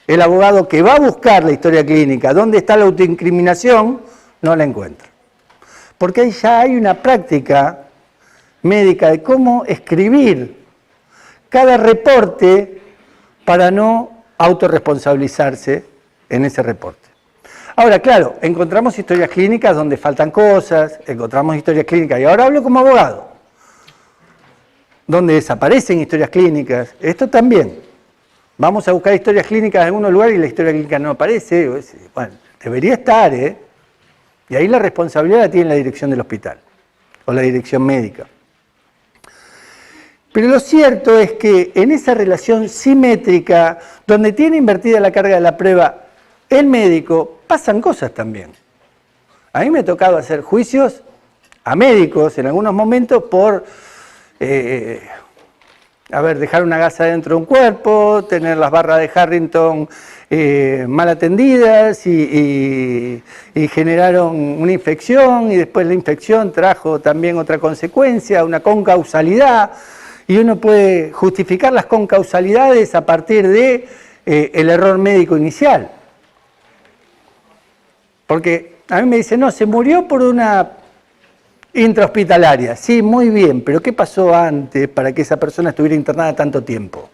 El abogado que va a buscar la historia clínica, ¿dónde está la autoincriminación? No la encuentra. Porque ahí ya hay una práctica médica de cómo escribir cada reporte para no autorresponsabilizarse en ese reporte. Ahora, claro, encontramos historias clínicas donde faltan cosas, encontramos historias clínicas, y ahora hablo como abogado, donde desaparecen historias clínicas, esto también. Vamos a buscar historias clínicas en algunos lugares y la historia clínica no aparece, bueno, debería estar, ¿eh? Y ahí la responsabilidad la tiene la dirección del hospital, o la dirección médica. Pero lo cierto es que en esa relación simétrica, donde tiene invertida la carga de la prueba el médico, pasan cosas también. A mí me ha tocado hacer juicios a médicos en algunos momentos por dejar una gasa dentro de un cuerpo, tener las barras de Harrington mal atendidas y generaron una infección y después la infección trajo también otra consecuencia, una concausalidad, y uno puede justificar las concausalidades a partir de el error médico inicial. Porque a mí me dicen, no, se murió por una intrahospitalaria. Sí, muy bien, pero ¿qué pasó antes para que esa persona estuviera internada tanto tiempo?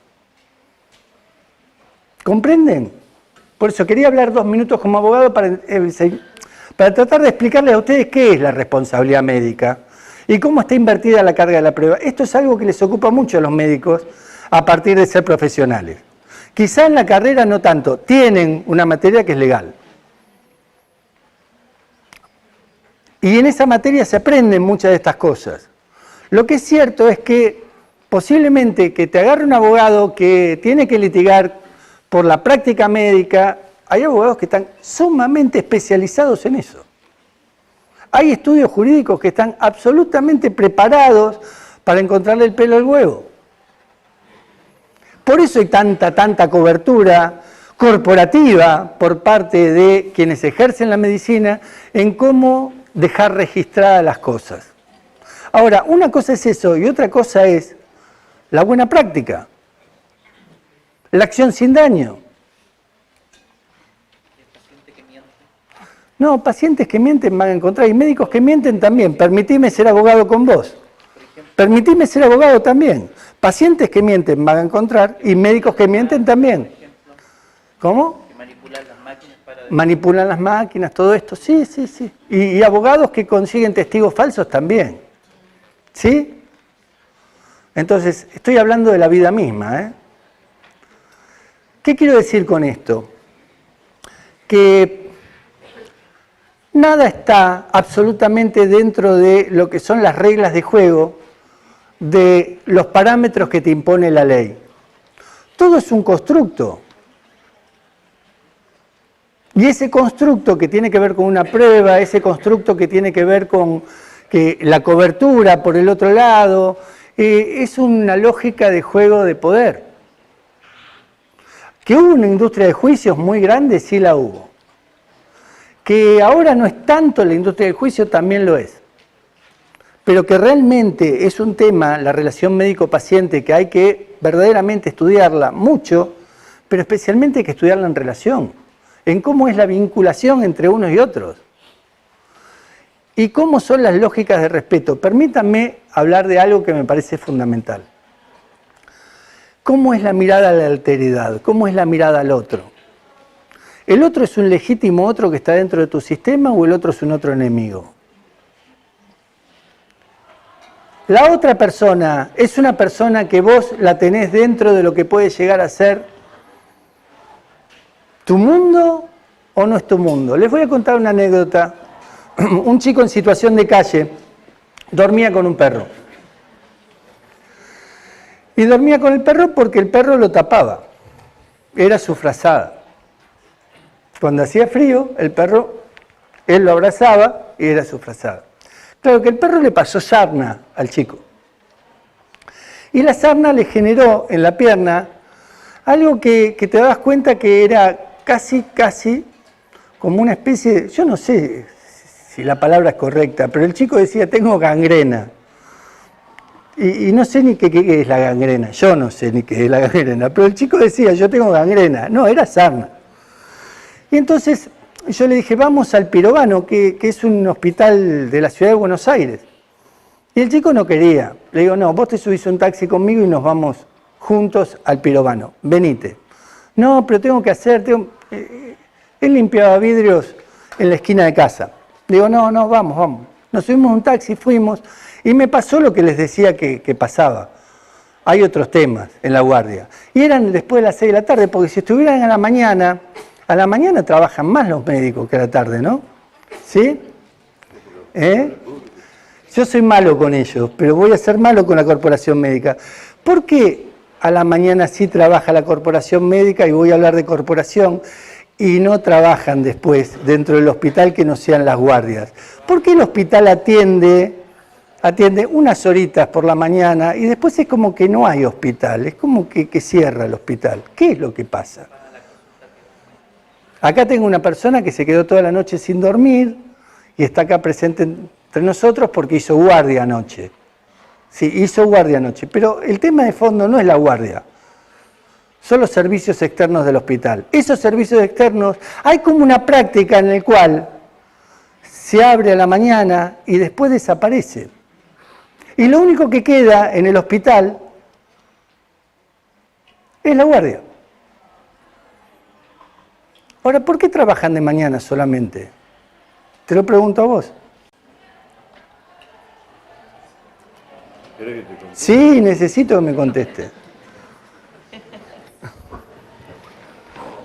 ¿Comprenden? Por eso quería hablar 2 minutos como abogado para tratar de explicarles a ustedes qué es la responsabilidad médica y cómo está invertida la carga de la prueba. Esto es algo que les ocupa mucho a los médicos a partir de ser profesionales. Quizá en la carrera no tanto, tienen una materia que es legal. Y en esa materia se aprenden muchas de estas cosas. Lo que es cierto es que posiblemente que te agarre un abogado que tiene que litigar por la práctica médica, hay abogados que están sumamente especializados en eso. Hay estudios jurídicos que están absolutamente preparados para encontrarle el pelo al huevo. Por eso hay tanta cobertura corporativa por parte de quienes ejercen la medicina en cómo dejar registradas las cosas. Ahora, una cosa es eso y otra cosa es la buena práctica, la acción sin daño. No, pacientes que mienten van a encontrar y médicos que mienten también. Permitime ser abogado con vos. Permitime ser abogado también. Pacientes que mienten van a encontrar y médicos que mienten también. ¿Cómo? Que manipulan las máquinas para... Manipulan las máquinas, todo esto, sí, sí, sí. Y abogados que consiguen testigos falsos también. ¿Sí? Entonces, estoy hablando de la vida misma, ¿eh? ¿Qué quiero decir con esto? Que nada está absolutamente dentro de lo que son las reglas de juego, de los parámetros que te impone la ley. Todo es un constructo. Y ese constructo que tiene que ver con una prueba, ese constructo que tiene que ver con la cobertura por el otro lado, es una lógica de juego de poder. Que hubo una industria de juicios muy grande, sí la hubo. Que ahora no es tanto la industria del juicio, también lo es. Pero que realmente es un tema, la relación médico-paciente, que hay que verdaderamente estudiarla mucho, pero especialmente hay que estudiarla en relación, en cómo es la vinculación entre unos y otros. Y cómo son las lógicas de respeto. Permítanme hablar de algo que me parece fundamental. ¿Cómo es la mirada a la alteridad? ¿Cómo es la mirada al otro? ¿El otro es un legítimo otro que está dentro de tu sistema o el otro es un otro enemigo? La otra persona es una persona que vos la tenés dentro de lo que puede llegar a ser tu mundo o no es tu mundo. Les voy a contar una anécdota. Un chico en situación de calle dormía con un perro. Y dormía con el perro porque el perro lo tapaba. Era su frazada. Cuando hacía frío, el perro, él lo abrazaba y era su frazada. Claro que el perro le pasó sarna al chico. Y la sarna le generó en la pierna algo que te das cuenta que era casi como una especie de, yo no sé si la palabra es correcta, pero el chico decía, tengo gangrena. Y no sé ni qué es la gangrena, yo no sé ni qué es la gangrena, pero el chico decía, yo tengo gangrena. No, era sarna. Y entonces yo le dije, vamos al Pirovano, que es un hospital de la ciudad de Buenos Aires. Y el chico no quería. Le digo, no, vos te subís un taxi conmigo y nos vamos juntos al Pirovano. Venite. No, pero tengo que hacer... Él limpiaba vidrios en la esquina de casa. Le digo, no, vamos. Nos subimos un taxi, fuimos, y me pasó lo que les decía que pasaba. Hay otros temas en la guardia. Y eran después de las 6 de la tarde, porque si estuvieran a la mañana trabajan más los médicos que a la tarde, ¿no? ¿Sí? Yo soy malo con ellos, pero voy a ser malo con la corporación médica. ¿Por qué a la mañana sí trabaja la corporación médica, y voy a hablar de corporación, y no trabajan después dentro del hospital que no sean las guardias? Porque el hospital atiende unas horitas por la mañana y después es como que no hay hospital, es como que cierra el hospital. ¿Qué es lo que pasa? Acá tengo una persona que se quedó toda la noche sin dormir y está acá presente entre nosotros porque hizo guardia anoche. Sí, hizo guardia anoche, pero el tema de fondo no es la guardia. Son los servicios externos del hospital. Esos servicios externos, hay como una práctica en la cual se abre a la mañana y después desaparece. Y lo único que queda en el hospital es la guardia. Ahora, ¿por qué trabajan de mañana solamente? Te lo pregunto a vos. Sí, necesito que me conteste.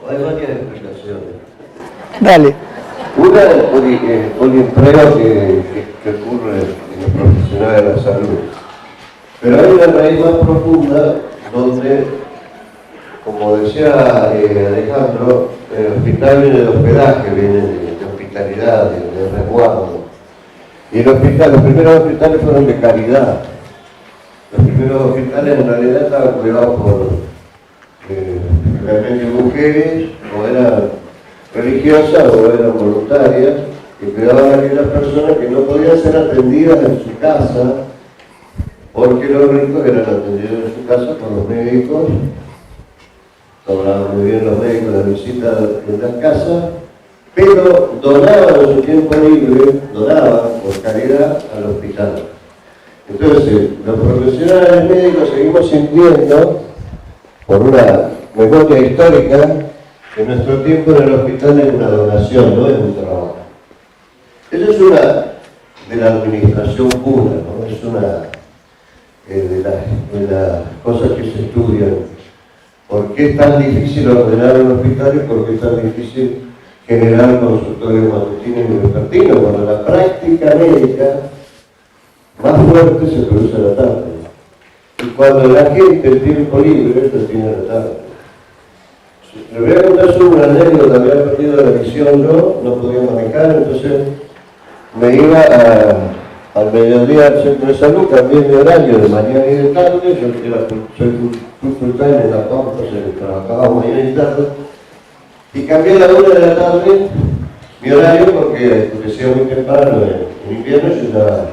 Hay varias explicaciones. Dale. Una es por el empleo que ocurre en los profesionales de la salud. Pero hay una raíz más profunda donde, como decía Alejandro, el hospital viene de hospedaje, viene de hospitalidad, de resguardo. Y los primeros hospitales fueron de caridad. Los primeros hospitales en realidad estaban cuidados por realmente mujeres, o eran religiosas o eran voluntarias, que cuidaban a aquellas personas que no podían ser atendidas en su casa, porque los ricos eran atendidos en su casa por los médicos, cobraban muy bien los médicos la visita en la casa, pero donaban en su tiempo libre, donaban por caridad al hospital. Entonces, los profesionales médicos seguimos sintiendo, por una memoria histórica, que nuestro tiempo en el hospital es una donación, no es un trabajo. Eso es una de la administración pura, ¿no? Es una de las cosas que se estudian. ¿Por qué es tan difícil ordenar un hospital y por qué es tan difícil generar consultorios matutinos y vespertinos? Cuando la práctica médica más fuerte se produce a la tarde. Y cuando la gente el tiempo libre, lo tiene a la tarde. Le voy a contar solo una anécdota. Había perdido la visión yo, no podía manejar, entonces me iba al mediodía al centro de salud, cambié mi horario de mañana y de tarde. Yo soy full time en La Pampa, trabajaba mañana y tarde, y cambié a la 1 de la tarde mi horario porque oscurecía muy temprano en invierno. Yo ya,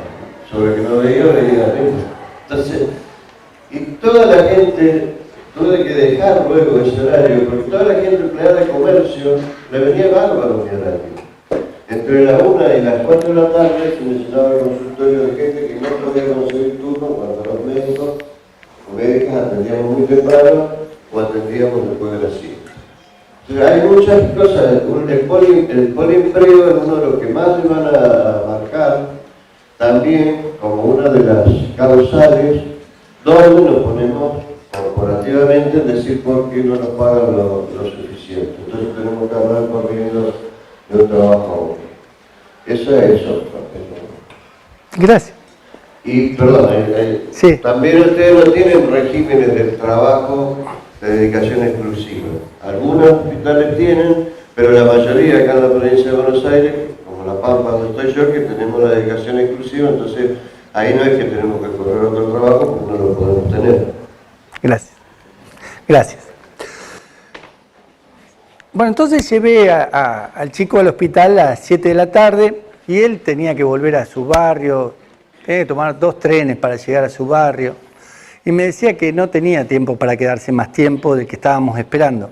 sobre que no veía arriba. Entonces, y toda la gente, tuve que dejar luego ese horario, porque toda la gente empleada de comercio le venía bárbaro mi horario. Entre las 1 y las 4 de la tarde se necesitaba el consultorio de gente que no podía conseguir turno cuando los médicos o médicas atendíamos muy temprano o atendíamos después de las 7. Entonces hay muchas cosas. El polimpreo es uno de los que más se van a marcar también como una de las causales donde nos ponemos corporativamente en decir por qué no nos pagan lo suficiente. Entonces tenemos que hablar corriendo de un trabajo a otro. Eso es eso. Gracias. Y, perdón, sí. También ustedes no tienen regímenes de trabajo de dedicación exclusiva. Algunos hospitales tienen, pero la mayoría acá en la provincia de Buenos Aires, como La Pampa donde estoy yo, que tenemos la dedicación exclusiva, entonces ahí no es que tenemos que correr otro trabajo porque no lo podemos tener. Gracias. Gracias. Bueno, entonces llevé al chico al hospital a las 7 de la tarde y él tenía que volver a su barrio, tenía que tomar 2 trenes para llegar a su barrio. Y me decía que no tenía tiempo para quedarse más tiempo del que estábamos esperando.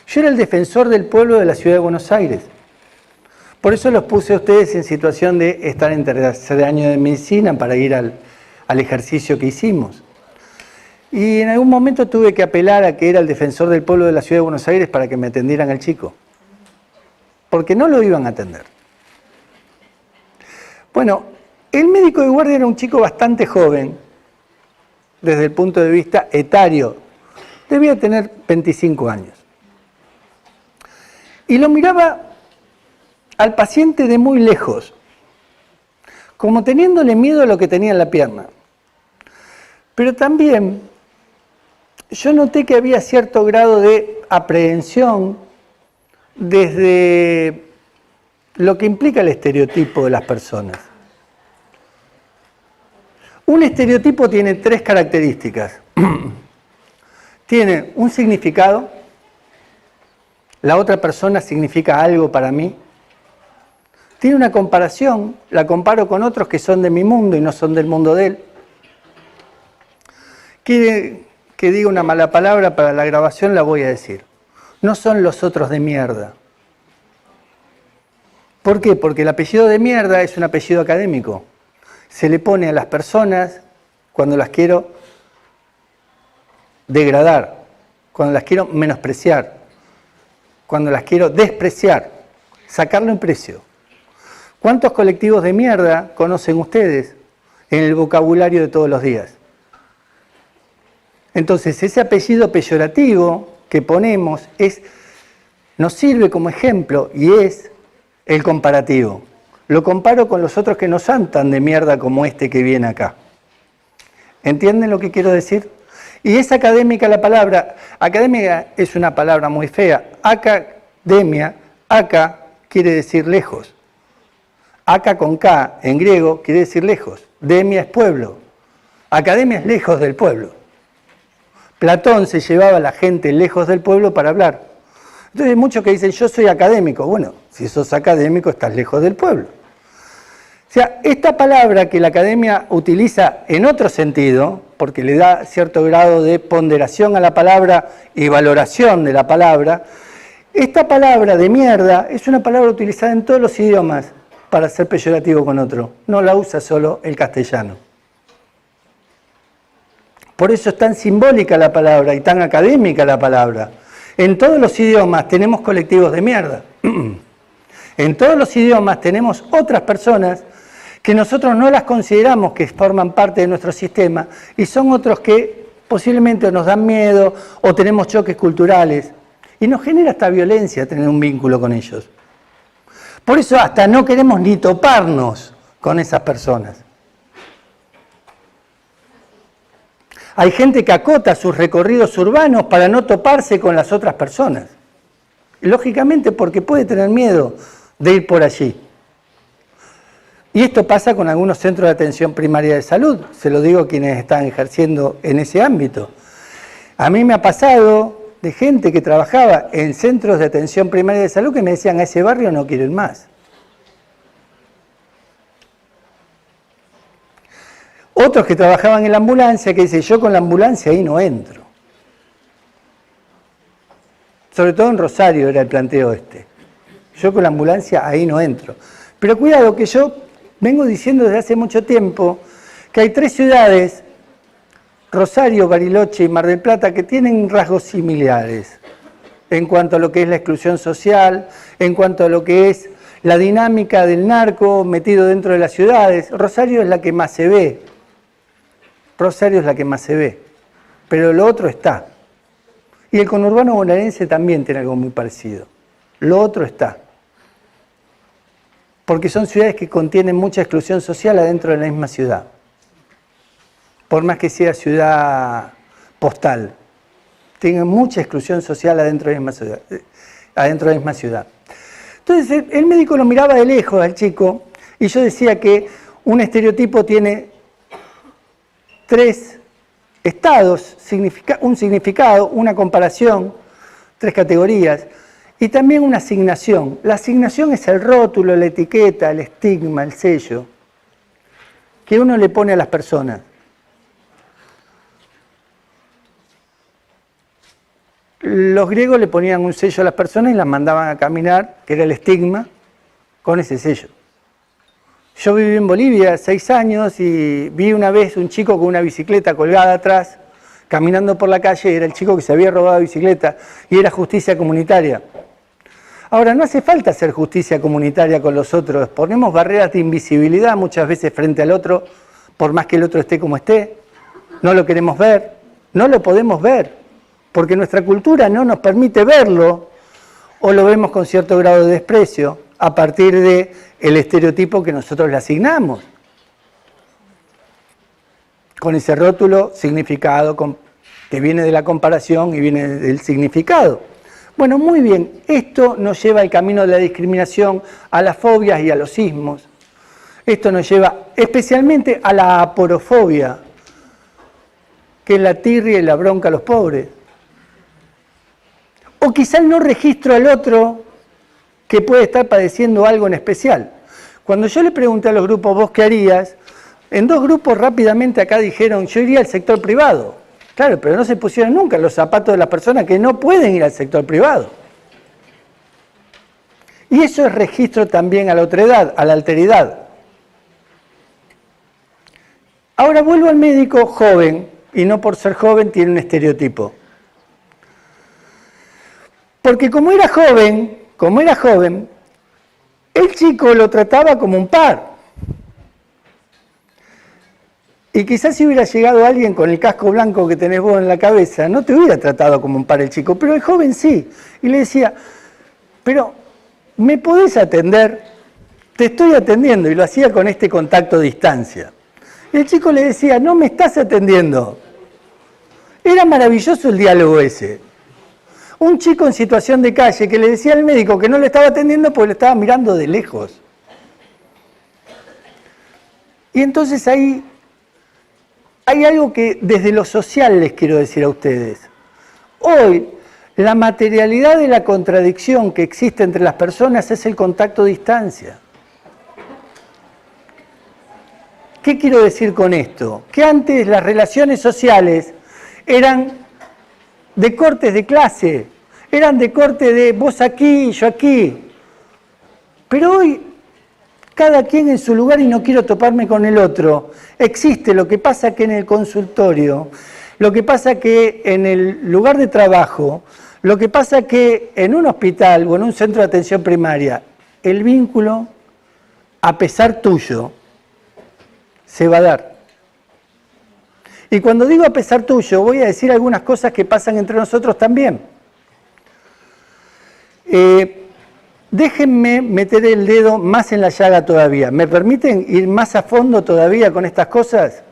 Yo era el defensor del pueblo de la ciudad de Buenos Aires. Por eso los puse a ustedes en situación de estar en tercer año de medicina para ir al ejercicio que hicimos. Y en algún momento tuve que apelar a que era el defensor del pueblo de la ciudad de Buenos Aires para que me atendieran al chico. Porque no lo iban a atender. Bueno, el médico de guardia era un chico bastante joven, desde el punto de vista etario. Debía tener 25 años. Y lo miraba al paciente de muy lejos, como teniéndole miedo a lo que tenía en la pierna. Pero también yo noté que había cierto grado de aprehensión desde lo que implica el estereotipo de las personas. Un estereotipo tiene 3 características. Tiene un significado, la otra persona significa algo para mí. Tiene una comparación, la comparo con otros que son de mi mundo y no son del mundo de él. Quiere que diga una mala palabra para la grabación, la voy a decir. No son los otros de mierda. ¿Por qué? Porque el apellido de mierda es un apellido académico. Se le pone a las personas cuando las quiero degradar, cuando las quiero menospreciar, cuando las quiero despreciar, sacarlo en precio. ¿Cuántos colectivos de mierda conocen ustedes en el vocabulario de todos los días? Entonces, ese apellido peyorativo que ponemos nos sirve como ejemplo y es el comparativo. Lo comparo con los otros que no son tan de mierda como este que viene acá. ¿Entienden lo que quiero decir? Y es académica la palabra. Académica es una palabra muy fea. Academia, acá quiere decir lejos. Acá con K en griego quiere decir lejos. Demia es pueblo. Academia es lejos del pueblo. Platón se llevaba a la gente lejos del pueblo para hablar. Entonces hay muchos que dicen, yo soy académico. Bueno, si sos académico estás lejos del pueblo. O sea, esta palabra que la academia utiliza en otro sentido, porque le da cierto grado de ponderación a la palabra y valoración de la palabra, esta palabra de mierda es una palabra utilizada en todos los idiomas para ser peyorativo con otro. No la usa solo el castellano. Por eso es tan simbólica la palabra y tan académica la palabra. En todos los idiomas tenemos colectivos de mierda. En todos los idiomas tenemos otras personas que nosotros no las consideramos que forman parte de nuestro sistema y son otros que posiblemente nos dan miedo o tenemos choques culturales. Y nos genera esta violencia tener un vínculo con ellos. Por eso hasta no queremos ni toparnos con esas personas. Hay gente que acota sus recorridos urbanos para no toparse con las otras personas. Lógicamente porque puede tener miedo de ir por allí. Y esto pasa con algunos centros de atención primaria de salud, se lo digo a quienes están ejerciendo en ese ámbito. A mí me ha pasado de gente que trabajaba en centros de atención primaria de salud que me decían, a ese barrio no quiero ir más. Otros que trabajaban en la ambulancia que dicen, yo con la ambulancia ahí no entro. Sobre todo en Rosario era el planteo este. Yo con la ambulancia ahí no entro. Pero cuidado que yo vengo diciendo desde hace mucho tiempo que hay 3 ciudades, Rosario, Bariloche y Mar del Plata, que tienen rasgos similares en cuanto a lo que es la exclusión social, en cuanto a lo que es la dinámica del narco metido dentro de las ciudades. Rosario es la que más se ve. Rosario es la que más se ve, pero lo otro está. Y el conurbano bonaerense también tiene algo muy parecido. Lo otro está. Porque son ciudades que contienen mucha exclusión social adentro de la misma ciudad. Por más que sea ciudad postal, tienen mucha exclusión social adentro de la misma ciudad. Entonces el médico lo miraba de lejos al chico y yo decía que un estereotipo tiene 3 estados, un significado, una comparación, 3 categorías, y también una asignación. La asignación es el rótulo, la etiqueta, el estigma, el sello, que uno le pone a las personas. Los griegos le ponían un sello a las personas y las mandaban a caminar, que era el estigma, con ese sello. Yo viví en Bolivia 6 años y vi una vez un chico con una bicicleta colgada atrás, caminando por la calle, era el chico que se había robado la bicicleta y era justicia comunitaria. Ahora, no hace falta hacer justicia comunitaria con los otros, ponemos barreras de invisibilidad muchas veces frente al otro, por más que el otro esté como esté, no lo queremos ver, no lo podemos ver, porque nuestra cultura no nos permite verlo o lo vemos con cierto grado de desprecio a partir del estereotipo que nosotros le asignamos. Con ese rótulo, significado, que viene de la comparación y viene del significado. Bueno, muy bien, esto nos lleva al camino de la discriminación, a las fobias y a los sismos. Esto nos lleva especialmente a la aporofobia, que es la tirria y la bronca a los pobres. O quizá el no registro al otro que puede estar padeciendo algo en especial. Cuando yo le pregunté a los grupos, ¿vos qué harías? En 2 grupos rápidamente acá dijeron, yo iría al sector privado. Claro, pero no se pusieron nunca en los zapatos de las personas que no pueden ir al sector privado. Y eso es registro también a la otredad, a la alteridad. Ahora vuelvo al médico joven, y no por ser joven tiene un estereotipo. Porque como era joven, el chico lo trataba como un par. Y quizás si hubiera llegado alguien con el casco blanco que tenés vos en la cabeza, no te hubiera tratado como un par el chico, pero el joven sí. Y le decía, pero ¿me podés atender? Te estoy atendiendo. Y lo hacía con este contacto de distancia. Y el chico le decía, no me estás atendiendo. Era maravilloso el diálogo ese. Un chico en situación de calle que le decía al médico que no le estaba atendiendo porque lo estaba mirando de lejos. Y entonces ahí hay algo que desde lo social les quiero decir a ustedes. Hoy, la materialidad de la contradicción que existe entre las personas es el contacto a distancia. ¿Qué quiero decir con esto? Que antes las relaciones sociales eran de cortes de clase, eran de corte de vos aquí y yo aquí. Pero hoy, cada quien en su lugar y no quiero toparme con el otro. Existe, lo que pasa que en el consultorio lo que pasa que en el lugar de trabajo, lo que pasa que en un hospital o en un centro de atención primaria, el vínculo, a pesar tuyo, se va a dar. Y cuando digo a pesar tuyo, voy a decir algunas cosas que pasan entre nosotros también. Déjenme meter el dedo más en la llaga todavía. ¿Me permiten ir más a fondo todavía con estas cosas?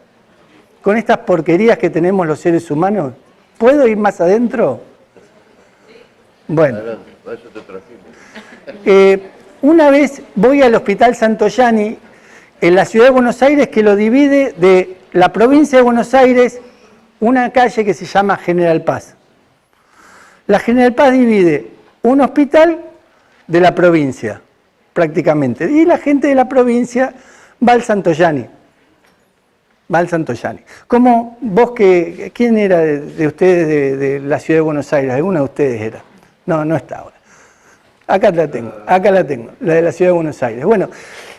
¿Con estas porquerías que tenemos los seres humanos? ¿Puedo ir más adentro? Bueno. Una vez voy al Hospital Santoyani, en la ciudad de Buenos Aires, que lo divide de la provincia de Buenos Aires, una calle que se llama General Paz. La General Paz divide un hospital de la provincia, prácticamente. Y la gente de la provincia va al Santoyani. Va al Santoyani. Como vos que... ¿Quién era de ustedes de la ciudad de Buenos Aires? ¿Alguno de ustedes era? No, no está ahora. Acá la tengo, la de la ciudad de Buenos Aires. Bueno,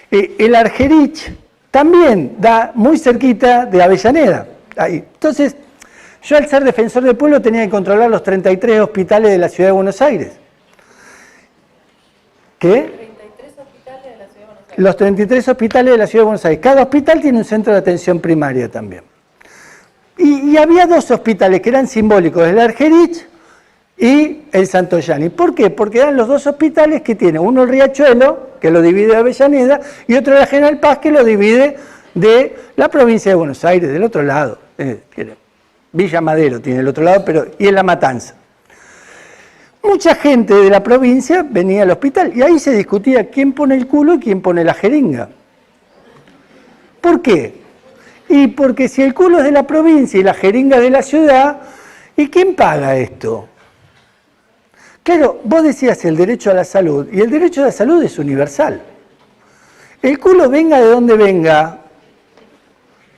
el Argerich también da muy cerquita de Avellaneda. Ahí. Entonces, yo al ser defensor del pueblo tenía que controlar los 33 hospitales de la ciudad de Buenos Aires. ¿Qué? 33 hospitales de la ciudad de Buenos Aires. Los 33 hospitales de la ciudad de Buenos Aires. Cada hospital tiene un centro de atención primaria también. Y había dos hospitales que eran simbólicos, el Argerich y el Santoyani. ¿Por qué? Porque eran los dos hospitales que tienen, uno el Riachuelo, que lo divide de Avellaneda, y otro la General Paz, que lo divide de la provincia de Buenos Aires, del otro lado. Villa Madero tiene el otro lado, y en La Matanza. Mucha gente de la provincia venía al hospital, y ahí se discutía quién pone el culo y quién pone la jeringa. ¿Por qué? Y porque si el culo es de la provincia y la jeringa de la ciudad, ¿y quién paga esto? Claro, vos decías el derecho a la salud, y el derecho a la salud es universal. El culo venga de donde venga,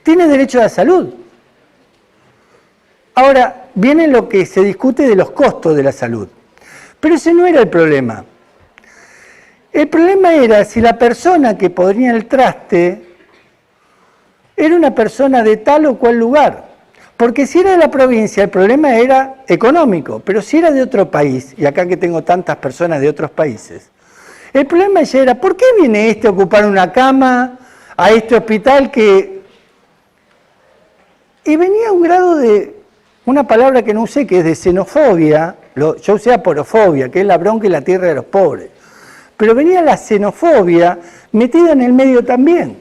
tiene derecho a la salud. Ahora, viene lo que se discute de los costos de la salud. Pero ese no era el problema. El problema era si la persona que ponía el traste era una persona de tal o cual lugar. Porque si era de la provincia, el problema era económico, pero si era de otro país, y acá que tengo tantas personas de otros países, el problema ya era, ¿por qué viene este a ocupar una cama a este hospital que...? Y venía un grado de, una palabra que no usé, que es de xenofobia, yo usé aporofobia, que es la bronca y la tierra de los pobres, pero venía la xenofobia metida en el medio también.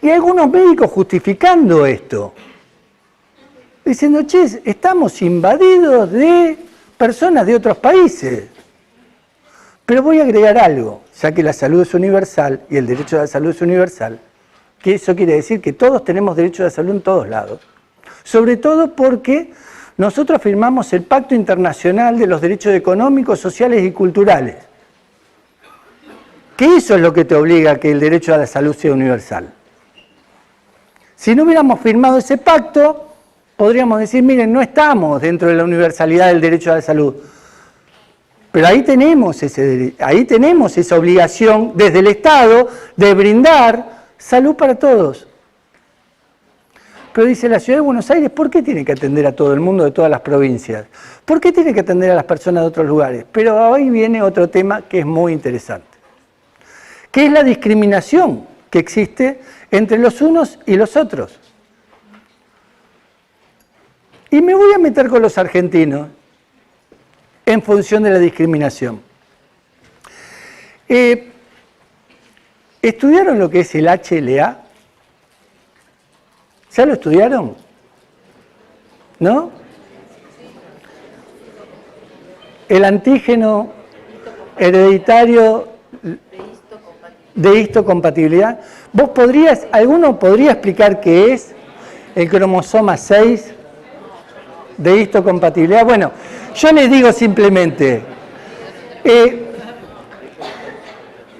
Y algunos médicos justificando esto, diciendo, che, estamos invadidos de personas de otros países. Pero voy a agregar algo, ya que la salud es universal y el derecho a la salud es universal, que eso quiere decir que todos tenemos derecho a la salud en todos lados. Sobre todo porque nosotros firmamos el Pacto Internacional de los Derechos Económicos, Sociales y Culturales. Que eso es lo que te obliga a que el derecho a la salud sea universal. Si no hubiéramos firmado ese pacto, podríamos decir, miren, no estamos dentro de la universalidad del derecho a la salud. Pero ahí tenemos esa obligación desde el Estado de brindar salud para todos. Pero dice la Ciudad de Buenos Aires, ¿por qué tiene que atender a todo el mundo de todas las provincias? ¿Por qué tiene que atender a las personas de otros lugares? Pero ahí viene otro tema que es muy interesante, que es la discriminación que existe entre los unos y los otros. Y me voy a meter con los argentinos en función de la discriminación. ¿Estudiaron lo que es el HLA? ¿Ya lo estudiaron? ¿No? El antígeno hereditario de histocompatibilidad. ¿Alguno podría explicar qué es el cromosoma 6 de histocompatibilidad? Bueno, yo les digo simplemente,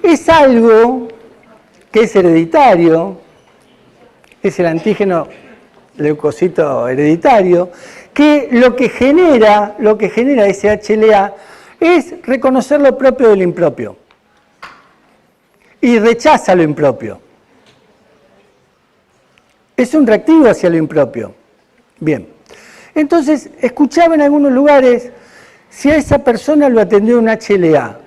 es algo que es hereditario, es el antígeno leucocito hereditario, que lo que genera ese HLA es reconocer lo propio de lo impropio y rechaza lo impropio. Es un reactivo hacia lo impropio. Bien. Entonces, escuchaba en algunos lugares si a esa persona lo atendió un HLA.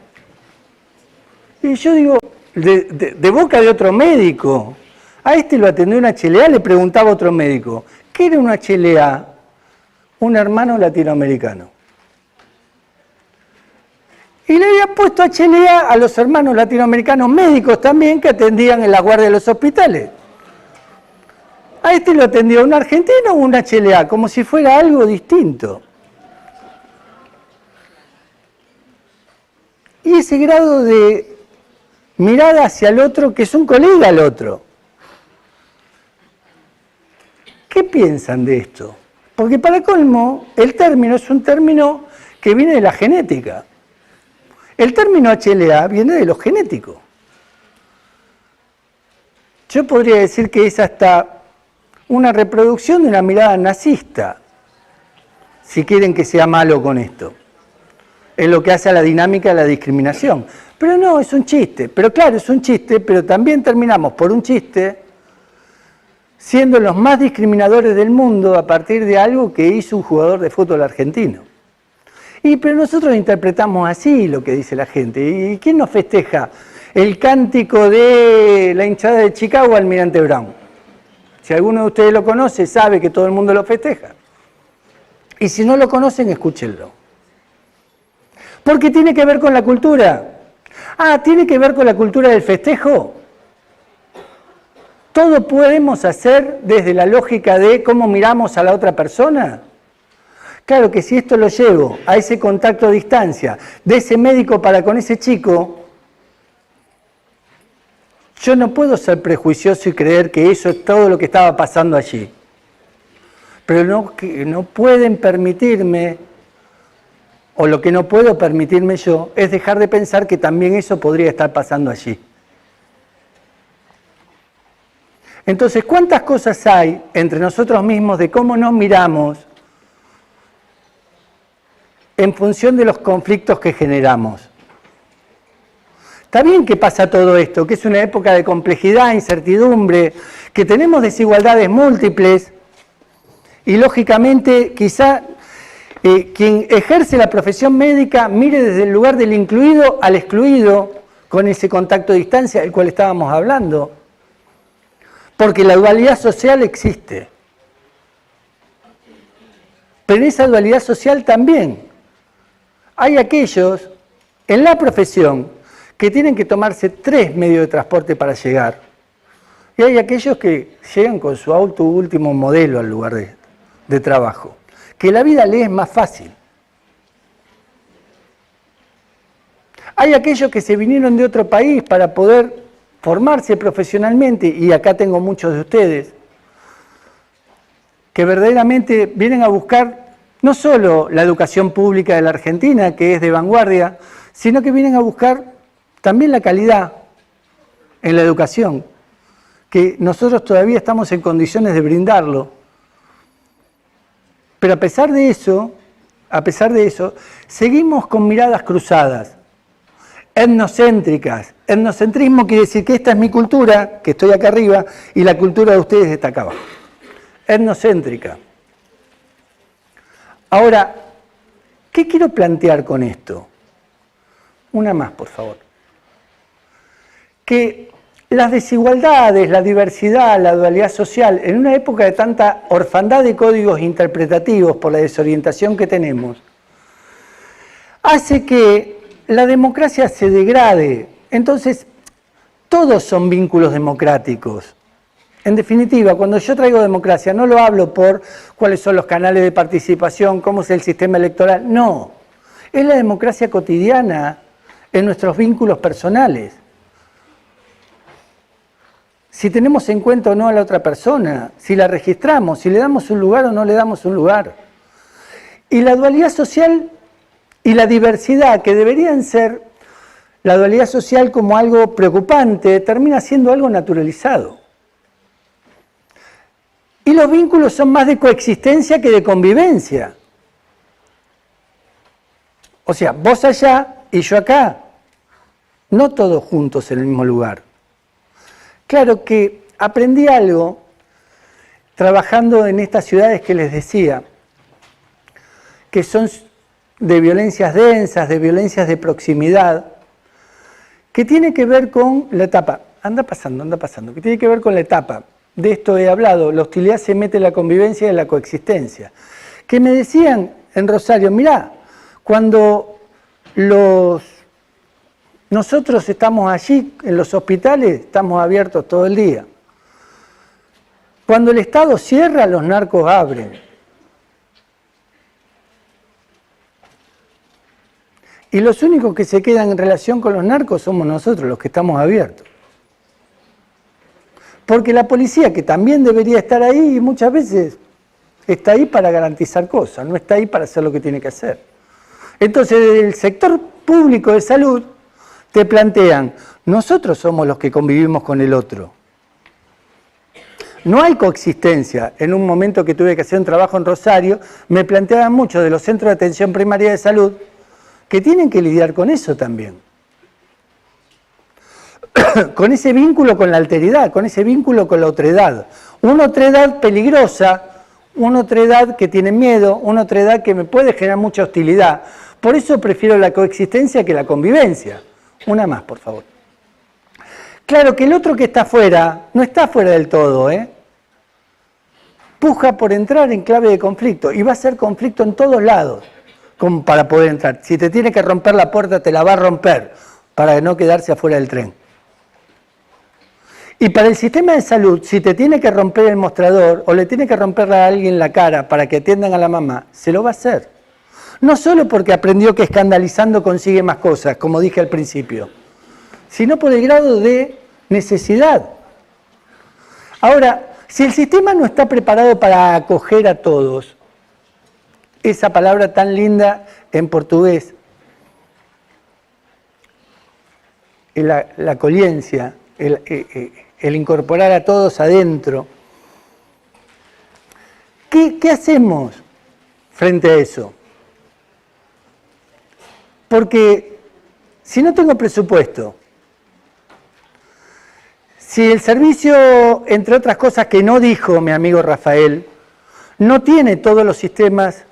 Y yo digo, de boca de otro médico, a este lo atendió un HLA, le preguntaba a otro médico, ¿qué era un HLA? Un hermano latinoamericano. Y le había puesto HLA a los hermanos latinoamericanos médicos también que atendían en la guardia de los hospitales. A este lo atendió un argentino o un HLA, como si fuera algo distinto. Y ese grado de mirada hacia el otro, que es un colega al otro. ¿Qué piensan de esto? Porque para colmo, el término es un término que viene de la genética. El término HLA viene de lo genético. Yo podría decir que es hasta una reproducción de una mirada nazista, si quieren que sea malo con esto. Es lo que hace a la dinámica de la discriminación. Pero no, es un chiste. Pero claro, es un chiste, pero también terminamos por un chiste siendo los más discriminadores del mundo a partir de algo que hizo un jugador de fútbol argentino. Pero nosotros interpretamos así lo que dice la gente. ¿Y quién nos festeja? El cántico de la hinchada de Chicago, Almirante Brown. Si alguno de ustedes lo conoce, sabe que todo el mundo lo festeja. Y si no lo conocen, escúchenlo. Porque tiene que ver con la cultura. ¿Tiene que ver con la cultura del festejo? ¿Todo podemos hacer desde la lógica de cómo miramos a la otra persona? Claro que si esto lo llevo a ese contacto a distancia de ese médico para con ese chico, yo no puedo ser prejuicioso y creer que eso es todo lo que estaba pasando allí. Pero no pueden permitirme, o lo que no puedo permitirme yo, es dejar de pensar que también eso podría estar pasando allí. Entonces, ¿cuántas cosas hay entre nosotros mismos de cómo nos miramos en función de los conflictos que generamos? Está bien que pasa todo esto, que es una época de complejidad, incertidumbre, que tenemos desigualdades múltiples y lógicamente quizá quien ejerce la profesión médica mire desde el lugar del incluido al excluido con ese contacto a distancia del cual estábamos hablando. Porque la dualidad social existe. Pero en esa dualidad social también hay aquellos en la profesión que tienen que tomarse 3 medios de transporte para llegar. Y hay aquellos que llegan con su auto último modelo al lugar de trabajo. Que la vida les es más fácil. Hay aquellos que se vinieron de otro país para poder formarse profesionalmente, y acá tengo muchos de ustedes, que verdaderamente vienen a buscar no solo la educación pública de la Argentina, que es de vanguardia, sino que vienen a buscar también la calidad en la educación, que nosotros todavía estamos en condiciones de brindarlo. Pero a pesar de eso, seguimos con miradas cruzadas, etnocéntricas. Etnocentrismo quiere decir que esta es mi cultura, que estoy acá arriba, y la cultura de ustedes está acá abajo. Etnocéntrica. Ahora, ¿qué quiero plantear con esto? Una más, por favor. Que las desigualdades, la diversidad, la dualidad social, en una época de tanta orfandad de códigos interpretativos por la desorientación que tenemos, hace que la democracia se degrade. Entonces, todos son vínculos democráticos. En definitiva, cuando yo traigo democracia, no lo hablo por cuáles son los canales de participación, cómo es el sistema electoral, no. Es la democracia cotidiana en nuestros vínculos personales. Si tenemos en cuenta o no a la otra persona, si la registramos, si le damos un lugar o no le damos un lugar. Y la dualidad social y la diversidad, que deberían ser la dualidad social como algo preocupante, termina siendo algo naturalizado. Y los vínculos son más de coexistencia que de convivencia. O sea, vos allá y yo acá, no todos juntos en el mismo lugar. Claro que aprendí algo trabajando en estas ciudades que les decía, que son de violencias densas, de violencias de proximidad, que tiene que ver con la etapa, anda pasando, que tiene que ver con la etapa, de esto he hablado, la hostilidad se mete en la convivencia y en la coexistencia, que me decían en Rosario, mirá, cuando nosotros estamos allí, en los hospitales, estamos abiertos todo el día. Cuando el Estado cierra, los narcos abren. Y los únicos que se quedan en relación con los narcos somos nosotros, los que estamos abiertos. Porque la policía, que también debería estar ahí, muchas veces está ahí para garantizar cosas, no está ahí para hacer lo que tiene que hacer. Entonces, desde el sector público de salud, te plantean, nosotros somos los que convivimos con el otro. No hay coexistencia. En un momento que tuve que hacer un trabajo en Rosario, me planteaban muchos de los centros de atención primaria de salud que tienen que lidiar con eso también. Con ese vínculo con la alteridad, con ese vínculo con la otredad. Una otredad peligrosa, una otredad que tiene miedo, una otredad que me puede generar mucha hostilidad. Por eso prefiero la coexistencia que la convivencia. Una más, por favor. Claro que el otro que está afuera, no está fuera del todo, puja por entrar en clave de conflicto, y va a ser conflicto en todos lados, como para poder entrar. Si te tiene que romper la puerta, te la va a romper, para no quedarse afuera del tren. Y para el sistema de salud, si te tiene que romper el mostrador, o le tiene que romper a alguien la cara para que atiendan a la mamá, se lo va a hacer. No solo porque aprendió que escandalizando consigue más cosas, como dije al principio, sino por el grado de necesidad. Ahora, si el sistema no está preparado para acoger a todos, esa palabra tan linda en portugués, la acoliencia, el incorporar a todos adentro, ¿qué hacemos frente a eso? Porque si no tengo presupuesto, si el servicio, entre otras cosas que no dijo mi amigo Rafael, no tiene todos los sistemas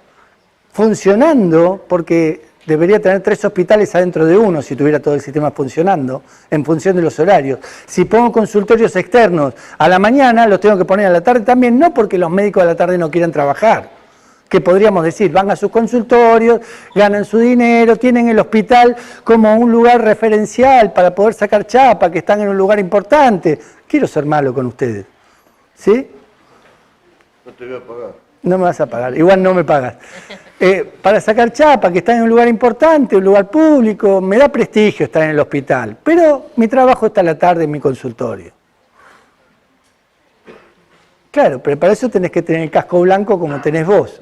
funcionando, porque debería tener 3 hospitales adentro de uno si tuviera todo el sistema funcionando, en función de los horarios. Si pongo consultorios externos a la mañana, los tengo que poner a la tarde también, no porque los médicos a la tarde no quieran trabajar, que podríamos decir, van a sus consultorios, ganan su dinero, tienen el hospital como un lugar referencial para poder sacar chapa, que están en un lugar importante. Quiero ser malo con ustedes, ¿sí? No te voy a pagar. No me vas a pagar, igual no me pagas. Para sacar chapa, que están en un lugar importante, un lugar público, me da prestigio estar en el hospital, pero mi trabajo está a la tarde en mi consultorio. Claro, pero para eso tenés que tener el casco blanco como tenés vos.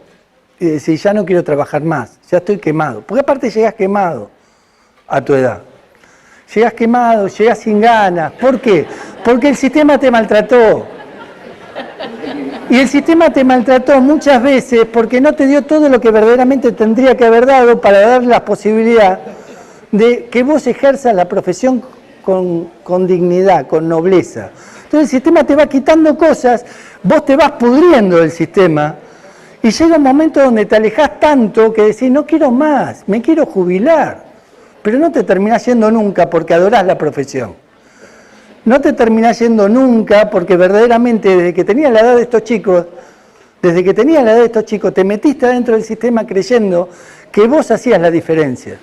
Y decir, ya no quiero trabajar más, ya estoy quemado. Porque aparte llegás quemado a tu edad. Llegás quemado, llegás sin ganas. ¿Por qué? Porque el sistema te maltrató. Y el sistema te maltrató muchas veces porque no te dio todo lo que verdaderamente tendría que haber dado para darle la posibilidad de que vos ejerzas la profesión con dignidad, con nobleza. Entonces el sistema te va quitando cosas, vos te vas pudriendo del sistema. Y llega un momento donde te alejás tanto que decís, no quiero más, me quiero jubilar. Pero no te terminás yendo nunca porque adorás la profesión. No te terminás yendo nunca porque verdaderamente desde que tenías la edad de estos chicos, te metiste adentro del sistema creyendo que vos hacías la diferencia.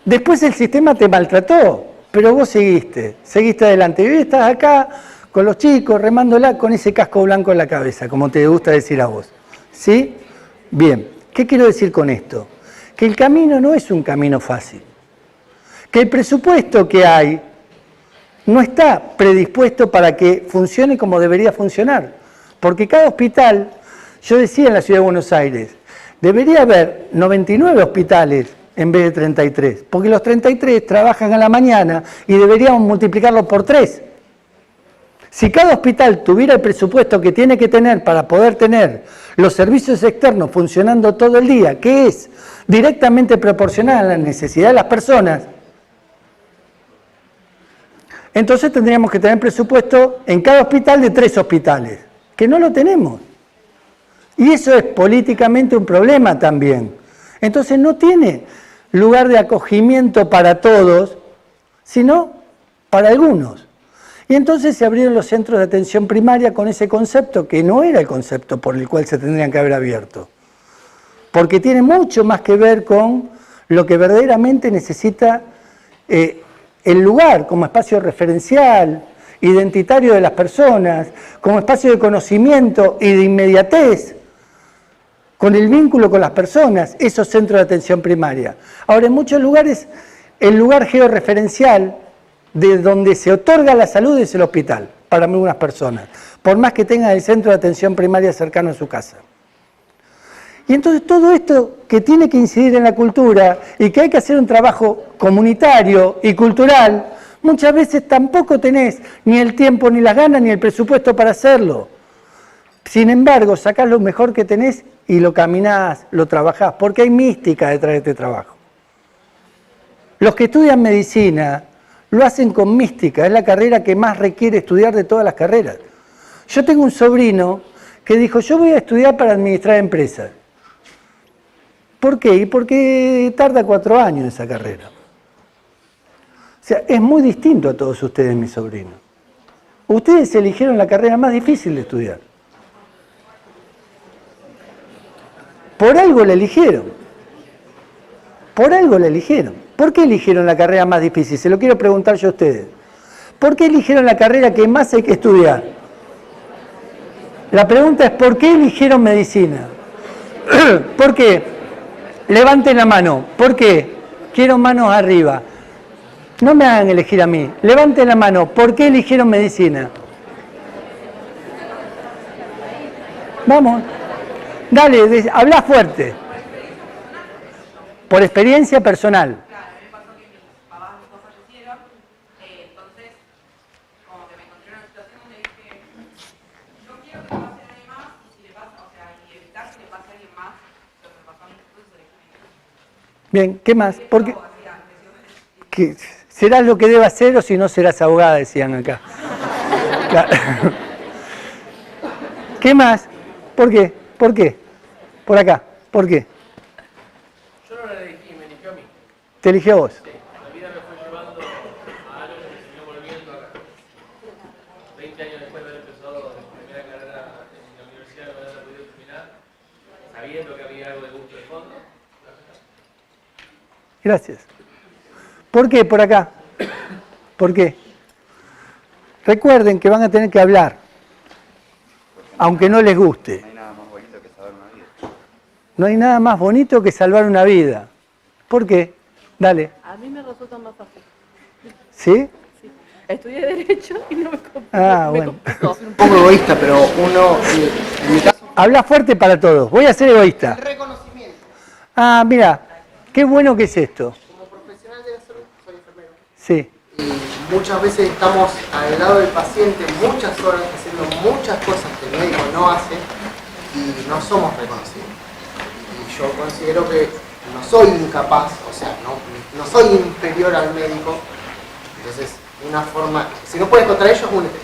Después el sistema te maltrató, pero vos seguiste adelante. Y hoy estás acá con los chicos, remándola con ese casco blanco en la cabeza, como te gusta decir a vos. ¿Sí? Bien, ¿qué quiero decir con esto? Que el camino no es un camino fácil. Que el presupuesto que hay no está predispuesto para que funcione como debería funcionar. Porque cada hospital, yo decía en la Ciudad de Buenos Aires, debería haber 99 hospitales en vez de 33. Porque los 33 trabajan a la mañana y deberíamos multiplicarlo por 3. Si cada hospital tuviera el presupuesto que tiene que tener para poder tener los servicios externos funcionando todo el día, que es directamente proporcional a la necesidad de las personas, entonces tendríamos que tener presupuesto en cada hospital de 3 hospitales, que no lo tenemos. Y eso es políticamente un problema también. Entonces no tiene lugar de acogimiento para todos, sino para algunos. Y entonces se abrieron los centros de atención primaria con ese concepto, que no era el concepto por el cual se tendrían que haber abierto. Porque tiene mucho más que ver con lo que verdaderamente necesita el lugar como espacio referencial, identitario de las personas, como espacio de conocimiento y de inmediatez, con el vínculo con las personas, esos centros de atención primaria. Ahora, en muchos lugares, el lugar georreferencial de donde se otorga la salud es el hospital, para algunas personas, por más que tengan el centro de atención primaria cercano a su casa. Y entonces todo esto que tiene que incidir en la cultura y que hay que hacer un trabajo comunitario y cultural, muchas veces tampoco tenés ni el tiempo, ni las ganas, ni el presupuesto para hacerlo. Sin embargo, sacás lo mejor que tenés y lo caminás, lo trabajás, porque hay mística detrás de este trabajo. Los que estudian medicina lo hacen con mística, es la carrera que más requiere estudiar de todas las carreras. Yo tengo un sobrino que dijo, yo voy a estudiar para administrar empresas. ¿Por qué? Y porque tarda 4 años esa carrera. O sea, es muy distinto a todos ustedes, mi sobrino. Ustedes eligieron la carrera más difícil de estudiar. Por algo la eligieron. Por algo la eligieron. ¿Por qué eligieron la carrera más difícil? Se lo quiero preguntar yo a ustedes. ¿Por qué eligieron la carrera que más hay que estudiar? La pregunta es, ¿por qué eligieron medicina? ¿Por qué? Levanten la mano. ¿Por qué? Quiero manos arriba. No me hagan elegir a mí. Levanten la mano. ¿Por qué eligieron medicina? Vamos. Dale, habla fuerte. Por experiencia personal. Claro, a mí me pasó que mis papás los dos fallecieron, entonces como que me encontré en una situación donde dije, no quiero que le pase a nadie más, y si le pasa, o sea, y evitar que le pase a alguien más lo que me pasó a mí, entonces dije, Bien, ¿qué más? Porque serás lo que debas ser o si no serás abogada, decían acá. Claro. ¿Qué más? ¿Por qué? ¿Por qué? Por acá. ¿Por qué? Yo no la elegí, me eligió a mí. ¿Te eligió a vos? Sí, la vida me fue llevando a algo que me siguió volviendo acá. 20 años después de haber empezado la primera carrera en la universidad, no haber podido terminar, sabiendo que había algo de gusto de fondo. Gracias. ¿Por qué por acá? ¿Por qué? Recuerden que van a tener que hablar, aunque no les guste. No hay nada más bonito que salvar una vida. ¿Por qué? Dale. A mí me resulta más fácil. ¿Sí? Sí. Estudié Derecho y no me complicó. Bueno. Un poco egoísta, pero uno, en mi caso... Habla fuerte para todos. Voy a ser egoísta. El reconocimiento. Ah, mira, qué bueno que es esto. Como profesional de la salud, soy enfermero. Sí. Y muchas veces estamos al lado del paciente muchas horas haciendo muchas cosas que el médico no hace y no somos reconocidos. Y yo considero que no soy incapaz, o sea, no soy inferior al médico. Entonces, una forma, si no puedes contra ellos, únete.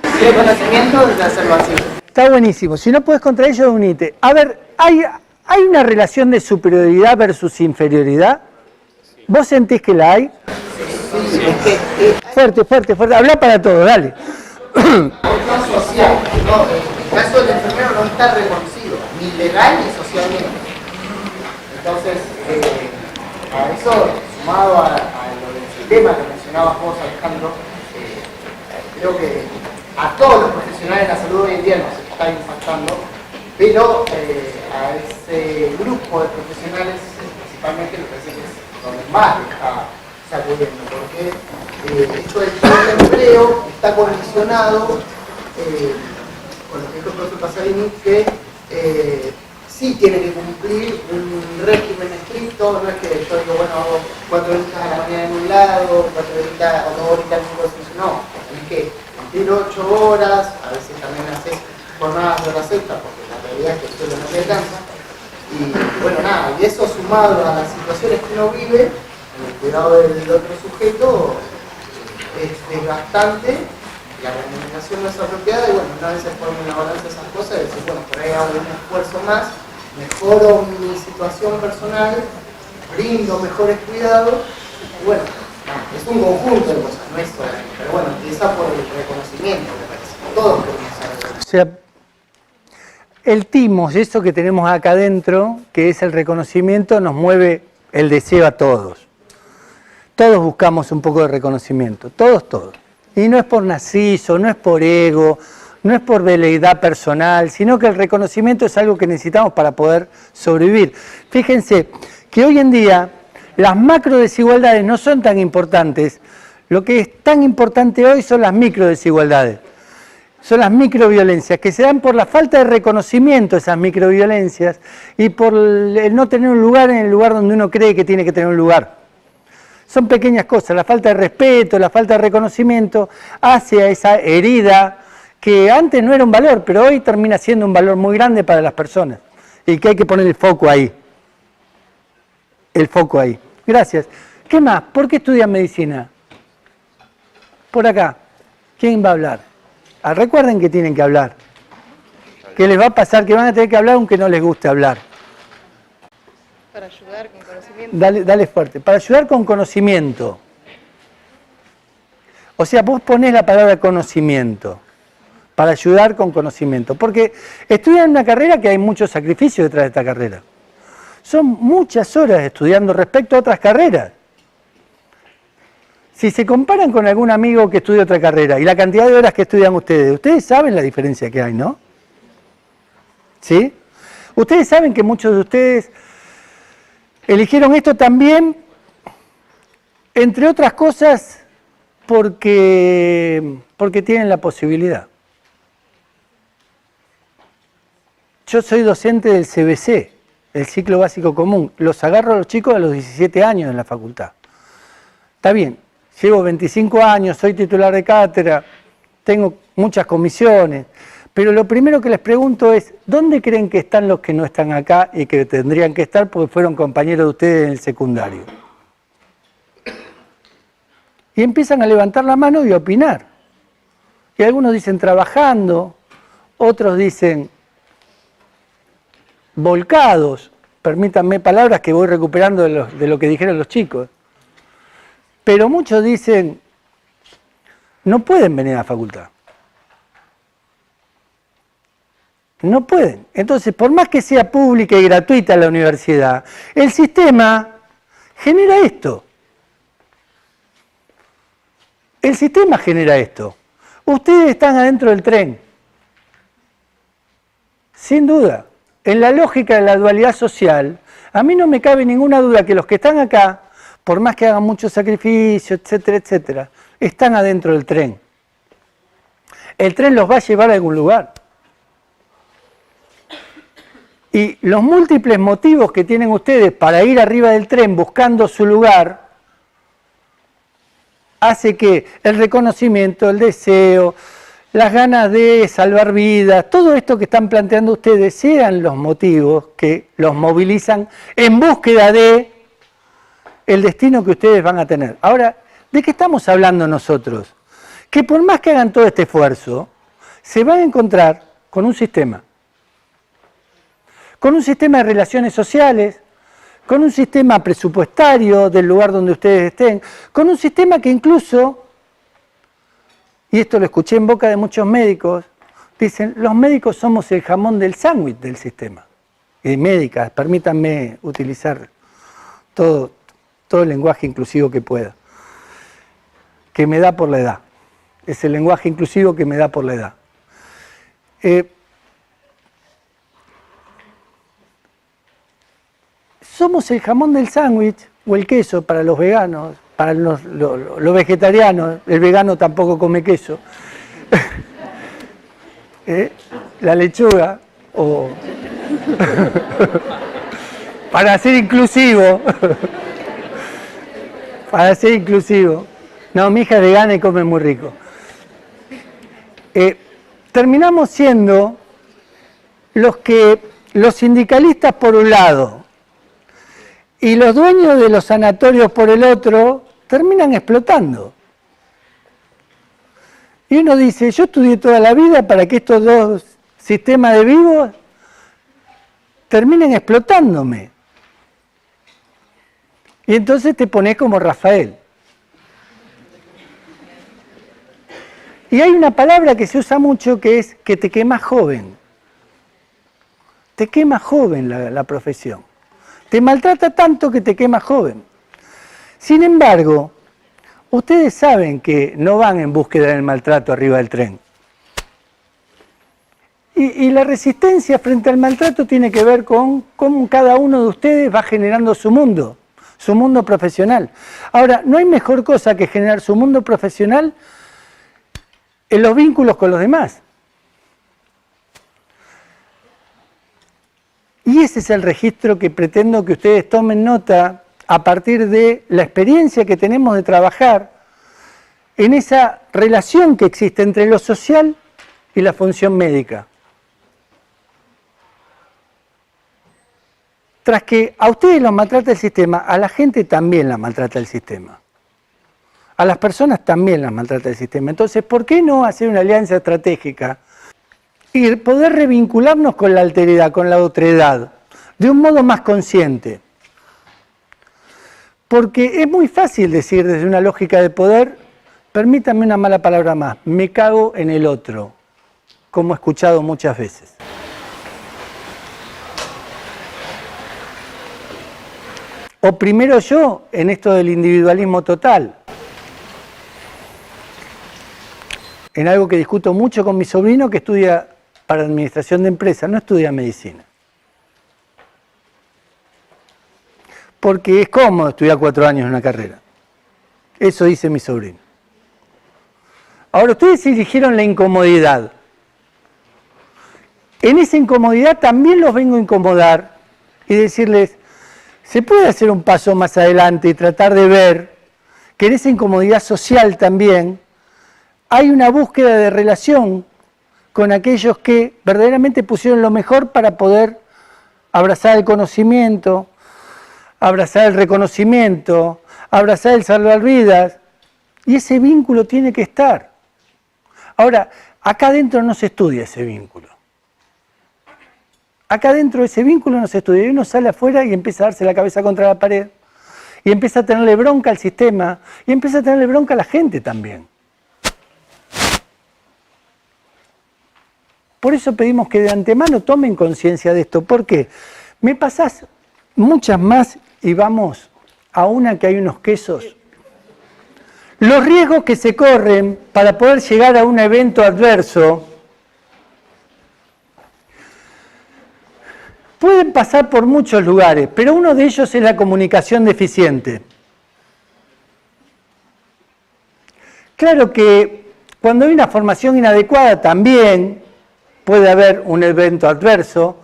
El reconocimiento de hacerlo así. Está buenísimo. Si no puedes contra ellos, unite. A ver, ¿hay una relación de superioridad versus inferioridad? ¿Vos sentís que la hay? Sí, Fuerte, fuerte, fuerte. Habla para todos, dale. Social, no, el caso del enfermero no está reconocido, ni legal ni socialmente. Entonces, a eso, sumado a lo del sistema que mencionabas vos, Alejandro, creo que a todos los profesionales de la salud hoy en día nos está impactando, pero a ese grupo de profesionales, principalmente, me parece que es donde más está sacudiendo, porque esto del empleo está condicionado con lo que dijo el profesor Pasarini, que sí tiene que cumplir un régimen estricto, no es que yo digo, bueno, hago 4 horitas a la mañana en un lado, 4 horitas o 2 horitas en un otro, no, tenés que cumplir 8 horas, a veces también haces jornadas de horas extra, porque la realidad es que el suelo no te alcanza, y bueno, nada, y eso sumado a las situaciones que uno vive, en el cuidado del otro sujeto, es desgastante la remuneración no es apropiada y bueno, una vez se pone en la balanza esas cosas y decir, bueno, por ahí hago un esfuerzo más, mejoro mi situación personal, brindo mejores cuidados y bueno, es un conjunto de cosas, no es solamente, pero bueno, empieza por el reconocimiento, me parece. Todos queremos saber. O sea, el timos, eso que tenemos acá adentro, que es el reconocimiento, nos mueve el deseo a todos. Todos buscamos un poco de reconocimiento, todos. Y no es por narciso, no es por ego, no es por veleidad personal, sino que el reconocimiento es algo que necesitamos para poder sobrevivir. Fíjense que hoy en día las macro desigualdades no son tan importantes, lo que es tan importante hoy son las micro desigualdades, son las microviolencias, que se dan por la falta de reconocimiento de esas microviolencias y por el no tener un lugar en el lugar donde uno cree que tiene que tener un lugar. Son pequeñas cosas, la falta de respeto, la falta de reconocimiento hacia esa herida que antes no era un valor, pero hoy termina siendo un valor muy grande para las personas y que hay que poner el foco ahí. El foco ahí. Gracias. ¿Qué más? ¿Por qué estudian medicina? Por acá. ¿Quién va a hablar? Ah, recuerden que tienen que hablar. ¿Qué les va a pasar? Que van a tener que hablar aunque no les guste hablar. Para ayudar con conocimiento. Dale fuerte. Para ayudar con conocimiento. O sea, vos ponés la palabra conocimiento. Para ayudar con conocimiento. Porque estudian una carrera que hay mucho sacrificio detrás de esta carrera. Son muchas horas estudiando respecto a otras carreras. Si se comparan con algún amigo que estudia otra carrera y la cantidad de horas que estudian ustedes saben la diferencia que hay, ¿no? ¿Sí? Ustedes saben que muchos de ustedes eligieron esto también, entre otras cosas, porque tienen la posibilidad. Yo soy docente del CBC, el ciclo básico común. Los agarro a los chicos a los 17 años en la facultad. Está bien, llevo 25 años, soy titular de cátedra, tengo muchas comisiones, pero lo primero que les pregunto es, ¿dónde creen que están los que no están acá y que tendrían que estar porque fueron compañeros de ustedes en el secundario? Y empiezan a levantar la mano y a opinar. Y algunos dicen trabajando, otros dicen volcados, permítanme palabras que voy recuperando de lo que dijeron los chicos. Pero muchos dicen, no pueden venir a la facultad. No pueden. Entonces, por más que sea pública y gratuita la universidad, el sistema genera esto. El sistema genera esto. Ustedes están adentro del tren. Sin duda. En la lógica de la dualidad social, a mí no me cabe ninguna duda que los que están acá, por más que hagan mucho sacrificio, etcétera, etcétera, están adentro del tren. El tren los va a llevar a algún lugar. Y los múltiples motivos que tienen ustedes para ir arriba del tren buscando su lugar, hace que el reconocimiento, el deseo, las ganas de salvar vidas, todo esto que están planteando ustedes sean los motivos que los movilizan en búsqueda de el destino que ustedes van a tener. Ahora, ¿de qué estamos hablando nosotros? Que por más que hagan todo este esfuerzo, se van a encontrar con un sistema de relaciones sociales, con un sistema presupuestario del lugar donde ustedes estén, con un sistema que incluso, y esto lo escuché en boca de muchos médicos, dicen, los médicos somos el jamón del sándwich del sistema. Y médicas, permítanme utilizar todo el lenguaje inclusivo que pueda, que me da por la edad. Es el lenguaje inclusivo que me da por la edad. Somos el jamón del sándwich o el queso para los veganos, para los vegetarianos, el vegano tampoco come queso. La lechuga, o para ser inclusivo, para ser inclusivo. No, mi hija es vegana y come muy rico. Terminamos siendo los sindicalistas por un lado y los dueños de los sanatorios por el otro, terminan explotando. Y uno dice, yo estudié toda la vida para que estos dos sistemas de vivos terminen explotándome. Y entonces te pones como Rafael. Y hay una palabra que se usa mucho que es que te quema joven. Te quema joven la profesión. Te maltrata tanto que te quema joven. Sin embargo, ustedes saben que no van en búsqueda del maltrato arriba del tren. Y la resistencia frente al maltrato tiene que ver con cómo cada uno de ustedes va generando su mundo profesional. Ahora, no hay mejor cosa que generar su mundo profesional en los vínculos con los demás. Y ese es el registro que pretendo que ustedes tomen nota a partir de la experiencia que tenemos de trabajar en esa relación que existe entre lo social y la función médica. Tras que a ustedes los maltrata el sistema, a la gente también la maltrata el sistema. A las personas también las maltrata el sistema. Entonces, ¿por qué no hacer una alianza estratégica y poder revincularnos con la alteridad, con la otredad, de un modo más consciente? Porque es muy fácil decir desde una lógica de poder, permítanme una mala palabra más, me cago en el otro, como he escuchado muchas veces. O primero yo, en esto del individualismo total. En algo que discuto mucho con mi sobrino que estudia para administración de empresas, no estudia medicina. Porque es cómodo estudiar 4 años en una carrera. Eso dice mi sobrino. Ahora, ustedes eligieron la incomodidad. En esa incomodidad también los vengo a incomodar y decirles, se puede hacer un paso más adelante y tratar de ver que en esa incomodidad social también hay una búsqueda de relación con aquellos que verdaderamente pusieron lo mejor para poder abrazar el conocimiento, abrazar el reconocimiento, abrazar el salvar vidas, y ese vínculo tiene que estar. Ahora, acá adentro no se estudia ese vínculo. Acá adentro ese vínculo no se estudia, y uno sale afuera y empieza a darse la cabeza contra la pared, y empieza a tenerle bronca al sistema, y empieza a tenerle bronca a la gente también. Por eso pedimos que de antemano tomen conciencia de esto. ¿Por qué? Me pasás muchas más y vamos a una que hay unos quesos. Los riesgos que se corren para poder llegar a un evento adverso pueden pasar por muchos lugares, pero uno de ellos es la comunicación deficiente. Claro que cuando hay una formación inadecuada también puede haber un evento adverso.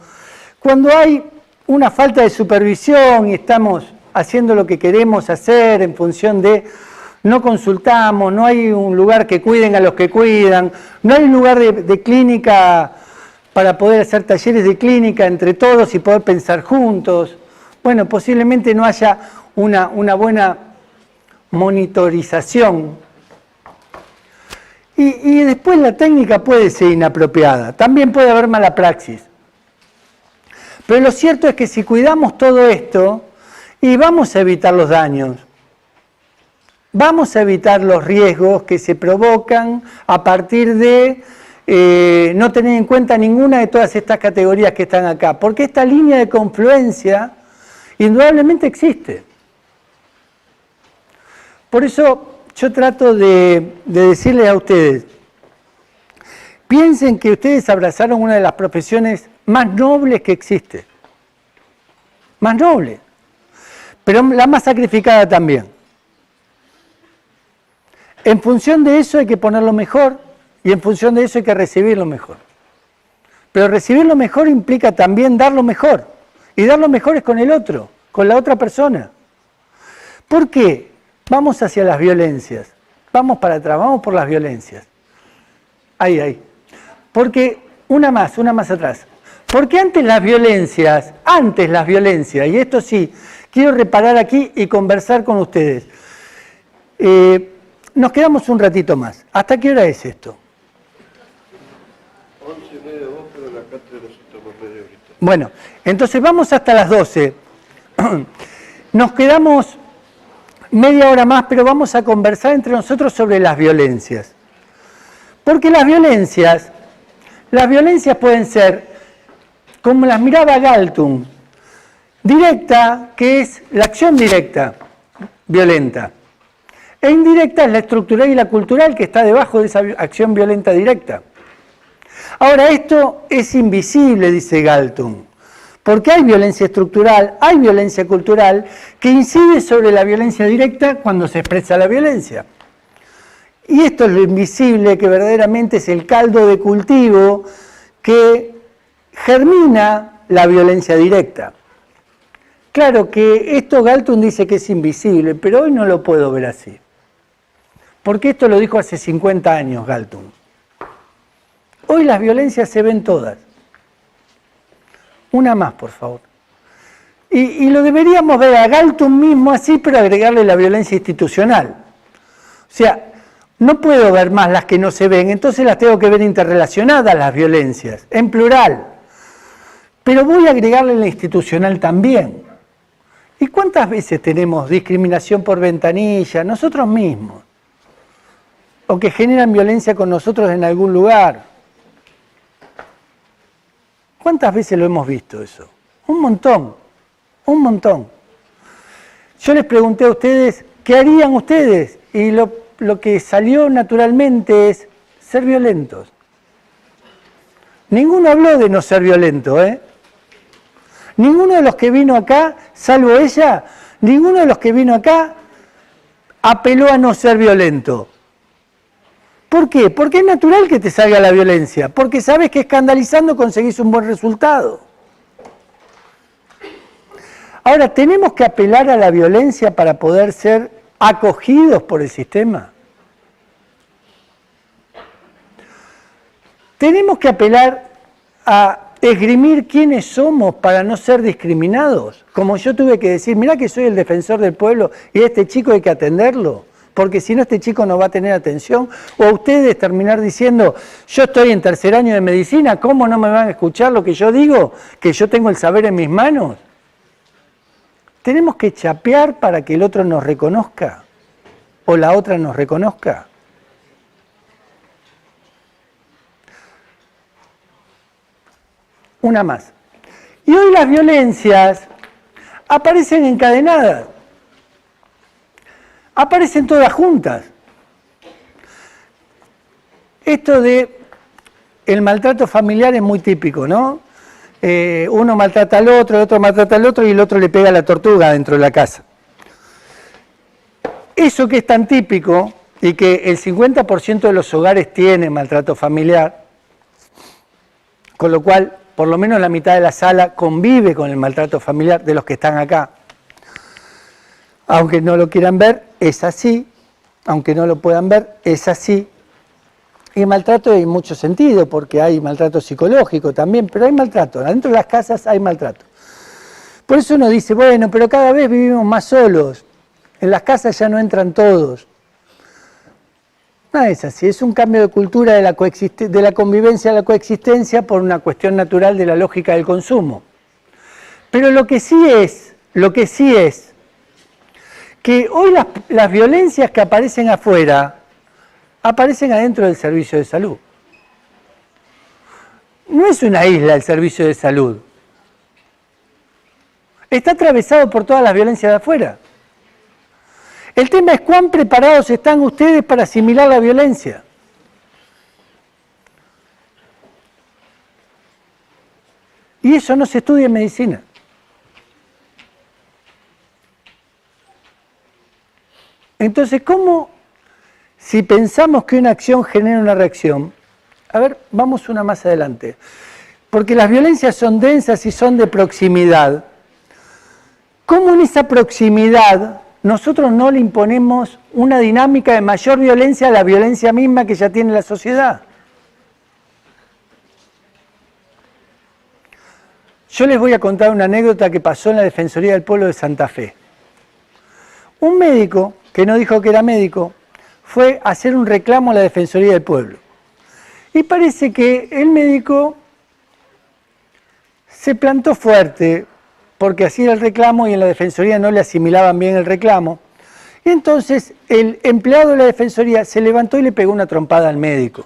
Cuando hay una falta de supervisión y estamos haciendo lo que queremos hacer en función de no consultamos, no hay un lugar que cuiden a los que cuidan, no hay un lugar de clínica para poder hacer talleres de clínica entre todos y poder pensar juntos. Bueno, posiblemente no haya una buena monitorización. Y después la técnica puede ser inapropiada, también puede haber mala praxis. Pero lo cierto es que si cuidamos todo esto, y vamos a evitar los daños, vamos a evitar los riesgos que se provocan a partir de no tener en cuenta ninguna de todas estas categorías que están acá, porque esta línea de confluencia indudablemente existe. Por eso yo trato de decirles a ustedes, piensen que ustedes abrazaron una de las profesiones más nobles que existe, más noble, pero la más sacrificada también. En función de eso hay que poner lo mejor y en función de eso hay que recibir lo mejor. Pero recibir lo mejor implica también dar lo mejor, y dar lo mejor es con el otro, con la otra persona. ¿Por qué? Vamos hacia las violencias, vamos para atrás, vamos por las violencias. Ahí. Porque, una más atrás. Porque antes las violencias, y esto sí, quiero reparar aquí y conversar con ustedes. nos quedamos un ratito más. ¿Hasta qué hora es esto? 11:30 vos, pero la cátedra se toma media horita. Bueno, entonces vamos hasta las 12. Nos quedamos media hora más, pero vamos a conversar entre nosotros sobre las violencias. Porque las violencias pueden ser, como las miraba Galtung, directa, que es la acción directa, violenta. E indirecta es la estructural y la cultural, que está debajo de esa acción violenta directa. Ahora, esto es invisible, dice Galtung, porque hay violencia estructural, hay violencia cultural, que incide sobre la violencia directa cuando se expresa la violencia. Y esto es lo invisible, que verdaderamente es el caldo de cultivo que germina la violencia directa. Claro que esto Galtung dice que es invisible, pero hoy no lo puedo ver así. Porque esto lo dijo hace 50 años Galtung. Hoy las violencias se ven todas. Una más, por favor. Y lo deberíamos ver a Galtung mismo así, pero agregarle la violencia institucional. O sea, no puedo ver más las que no se ven, entonces las tengo que ver interrelacionadas las violencias, en plural. Pero voy a agregarle la institucional también. ¿Y cuántas veces tenemos discriminación por ventanilla, nosotros mismos? O que generan violencia con nosotros en algún lugar. ¿Cuántas veces lo hemos visto eso? Un montón, un montón. Yo les pregunté a ustedes, ¿qué harían ustedes? Y lo que salió naturalmente es ser violentos. Ninguno habló de no ser violento, ¿eh? Ninguno de los que vino acá, salvo ella, ninguno de los que vino acá apeló a no ser violento. ¿Por qué? Porque es natural que te salga la violencia, porque sabes que escandalizando conseguís un buen resultado. Ahora, ¿tenemos que apelar a la violencia para poder ser acogidos por el sistema? ¿Tenemos que apelar a esgrimir quiénes somos para no ser discriminados? Como yo tuve que decir, mirá que soy el defensor del pueblo y a este chico hay que atenderlo, porque si no este chico no va a tener atención. O a ustedes terminar diciendo, yo estoy en tercer año de medicina, ¿cómo no me van a escuchar lo que yo digo? Que yo tengo el saber en mis manos. ¿Tenemos que chapear para que el otro nos reconozca? ¿O la otra nos reconozca? Una más. Y hoy las violencias aparecen encadenadas. Aparecen todas juntas. Esto de el maltrato familiar es muy típico, ¿no? Uno maltrata al otro, el otro maltrata al otro y el otro le pega a la tortuga dentro de la casa. Eso que es tan típico y que el 50% de los hogares tiene maltrato familiar, con lo cual por lo menos la mitad de la sala convive con el maltrato familiar de los que están acá. Aunque no lo quieran ver, es así. Aunque no lo puedan ver, es así. Y maltrato en mucho sentido, porque hay maltrato psicológico también, pero hay maltrato. Adentro de las casas hay maltrato. Por eso uno dice, bueno, pero cada vez vivimos más solos. En las casas ya no entran todos. No es así, es un cambio de cultura de la convivencia a la coexistencia por una cuestión natural de la lógica del consumo. Pero lo que sí es que hoy las violencias que aparecen afuera, aparecen adentro del servicio de salud. No es una isla el servicio de salud. Está atravesado por todas las violencias de afuera. El tema es cuán preparados están ustedes para asimilar la violencia. Y eso no se estudia en medicina. Entonces, ¿cómo, si pensamos que una acción genera una reacción? A ver, vamos una más adelante. Porque las violencias son densas y son de proximidad. ¿Cómo en esa proximidad nosotros no le imponemos una dinámica de mayor violencia a la violencia misma que ya tiene la sociedad? Yo les voy a contar una anécdota que pasó en la Defensoría del Pueblo de Santa Fe. Un médico, que no dijo que era médico, fue hacer un reclamo a la Defensoría del Pueblo. Y parece que el médico se plantó fuerte, porque hacía el reclamo y en la Defensoría no le asimilaban bien el reclamo. Y entonces el empleado de la Defensoría se levantó y le pegó una trompada al médico.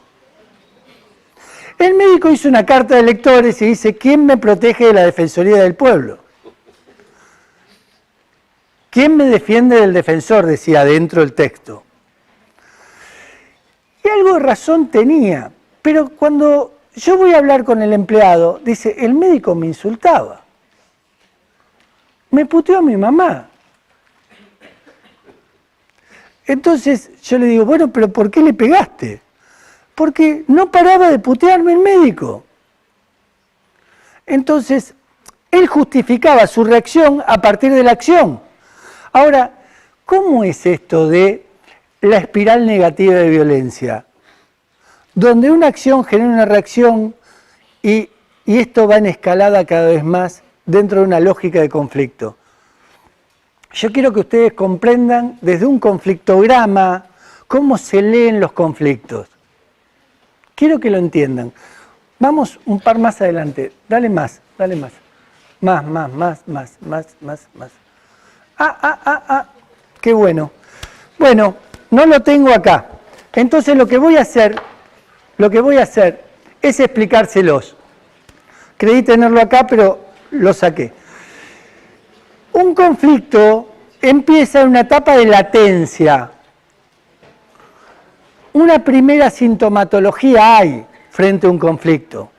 El médico hizo una carta de lectores y dice: ¿quién me protege de la Defensoría del Pueblo? ¿Quién me defiende del defensor?, decía dentro del texto. Y algo de razón tenía, pero cuando yo voy a hablar con el empleado, dice: el médico me insultaba, me puteó a mi mamá. Entonces yo le digo: bueno, pero ¿por qué le pegaste? Porque no paraba de putearme el médico. Entonces, él justificaba su reacción a partir de la acción. Ahora, ¿cómo es esto de la espiral negativa de violencia? Donde una acción genera una reacción y esto va en escalada cada vez más dentro de una lógica de conflicto. Yo quiero que ustedes comprendan desde un conflictograma cómo se leen los conflictos. Quiero que lo entiendan. Vamos un par más adelante. Dale más, dale más. Más. Qué bueno. Bueno, no lo tengo acá. Entonces lo que voy a hacer es explicárselos. Creí tenerlo acá, pero lo saqué. Un conflicto empieza en una etapa de latencia. Una primera sintomatología hay frente a un conflicto.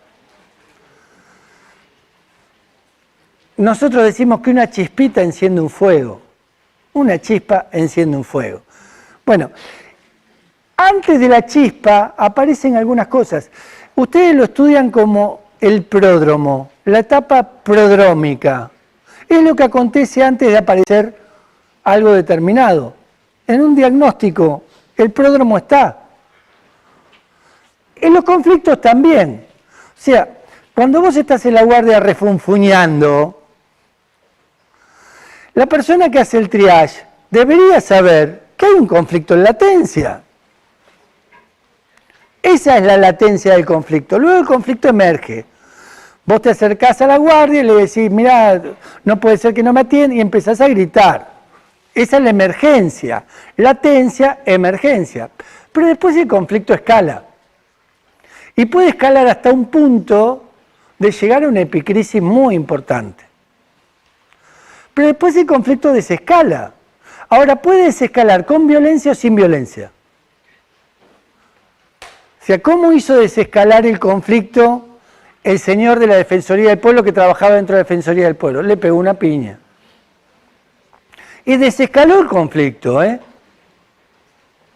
Nosotros decimos que una chispita enciende un fuego. Una chispa enciende un fuego. Bueno, antes de la chispa aparecen algunas cosas. Ustedes lo estudian como el pródromo, la etapa prodrómica. Es lo que acontece antes de aparecer algo determinado. En un diagnóstico, el pródromo está. En los conflictos también. O sea, cuando vos estás en la guardia refunfuñando, la persona que hace el triage debería saber que hay un conflicto en latencia. Esa es la latencia del conflicto. Luego el conflicto emerge. Vos te acercás a la guardia y le decís: mirá, no puede ser que no me atiendan, y empezás a gritar. Esa es la emergencia. Latencia, emergencia. Pero después el conflicto escala. Y puede escalar hasta un punto de llegar a una epicrisis muy importante. Pero después el conflicto desescala. Ahora, puede desescalar con violencia o sin violencia. O sea, ¿cómo hizo desescalar el conflicto el señor de la Defensoría del Pueblo que trabajaba dentro de la Defensoría del Pueblo? Le pegó una piña. Y desescaló el conflicto, ¿eh?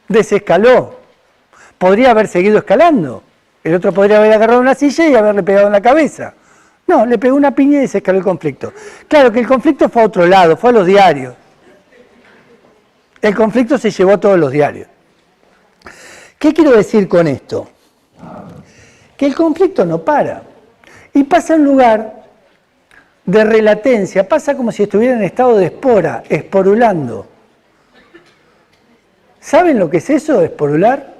Desescaló. Podría haber seguido escalando. El otro podría haber agarrado una silla y haberle pegado en la cabeza. No, le pegó una piña y desescaló el conflicto. Claro que el conflicto fue a otro lado, fue a los diarios. El conflicto se llevó a todos los diarios. ¿Qué quiero decir con esto? Que el conflicto no para. Y pasa a un lugar de relatencia, pasa como si estuviera en estado de espora, esporulando. ¿Saben lo que es eso, esporular?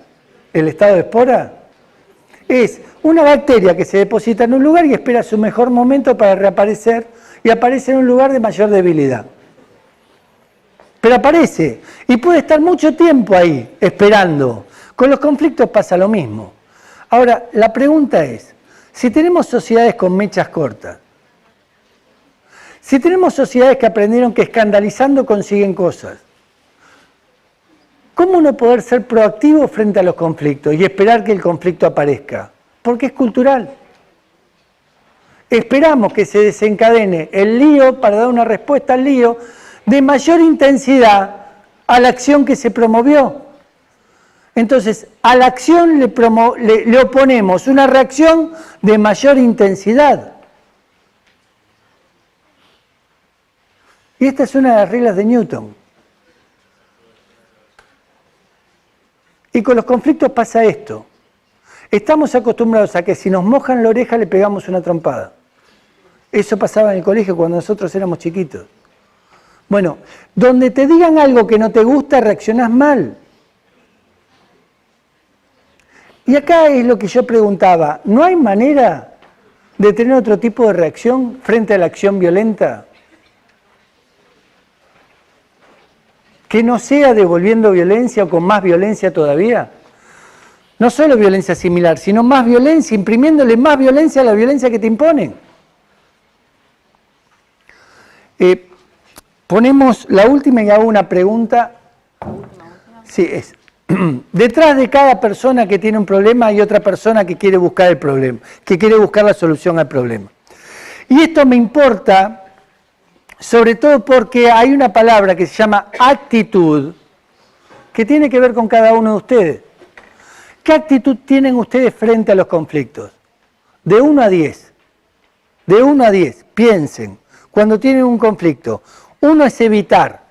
¿El estado de espora? Es una bacteria que se deposita en un lugar y espera su mejor momento para reaparecer y aparece en un lugar de mayor debilidad. Pero aparece y puede estar mucho tiempo ahí, esperando. Con los conflictos pasa lo mismo. Ahora, la pregunta es, si tenemos sociedades con mechas cortas, si tenemos sociedades que aprendieron que escandalizando consiguen cosas, ¿cómo no poder ser proactivo frente a los conflictos y esperar que el conflicto aparezca? Porque es cultural. Esperamos que se desencadene el lío para dar una respuesta al lío de mayor intensidad a la acción que se promovió. Entonces, a la acción le oponemos una reacción de mayor intensidad. Y esta es una de las reglas de Newton. Y con los conflictos pasa esto. Estamos acostumbrados a que si nos mojan la oreja le pegamos una trompada. Eso pasaba en el colegio cuando nosotros éramos chiquitos. Bueno, donde te digan algo que no te gusta, reaccionás mal. Y acá es lo que yo preguntaba, ¿no hay manera de tener otro tipo de reacción frente a la acción violenta? Que no sea devolviendo violencia o con más violencia todavía. No solo violencia similar, sino más violencia, imprimiéndole más violencia a la violencia que te imponen. Ponemos la última y hago una pregunta. Sí, es. Detrás de cada persona que tiene un problema hay otra persona que quiere buscar el problema, que quiere buscar la solución al problema. Y esto me importa, sobre todo porque hay una palabra que se llama actitud, que tiene que ver con cada uno de ustedes. ¿Qué actitud tienen ustedes frente a los conflictos? De 1 a 10. De 1 a 10, piensen, cuando tienen un conflicto. 1 es evitar.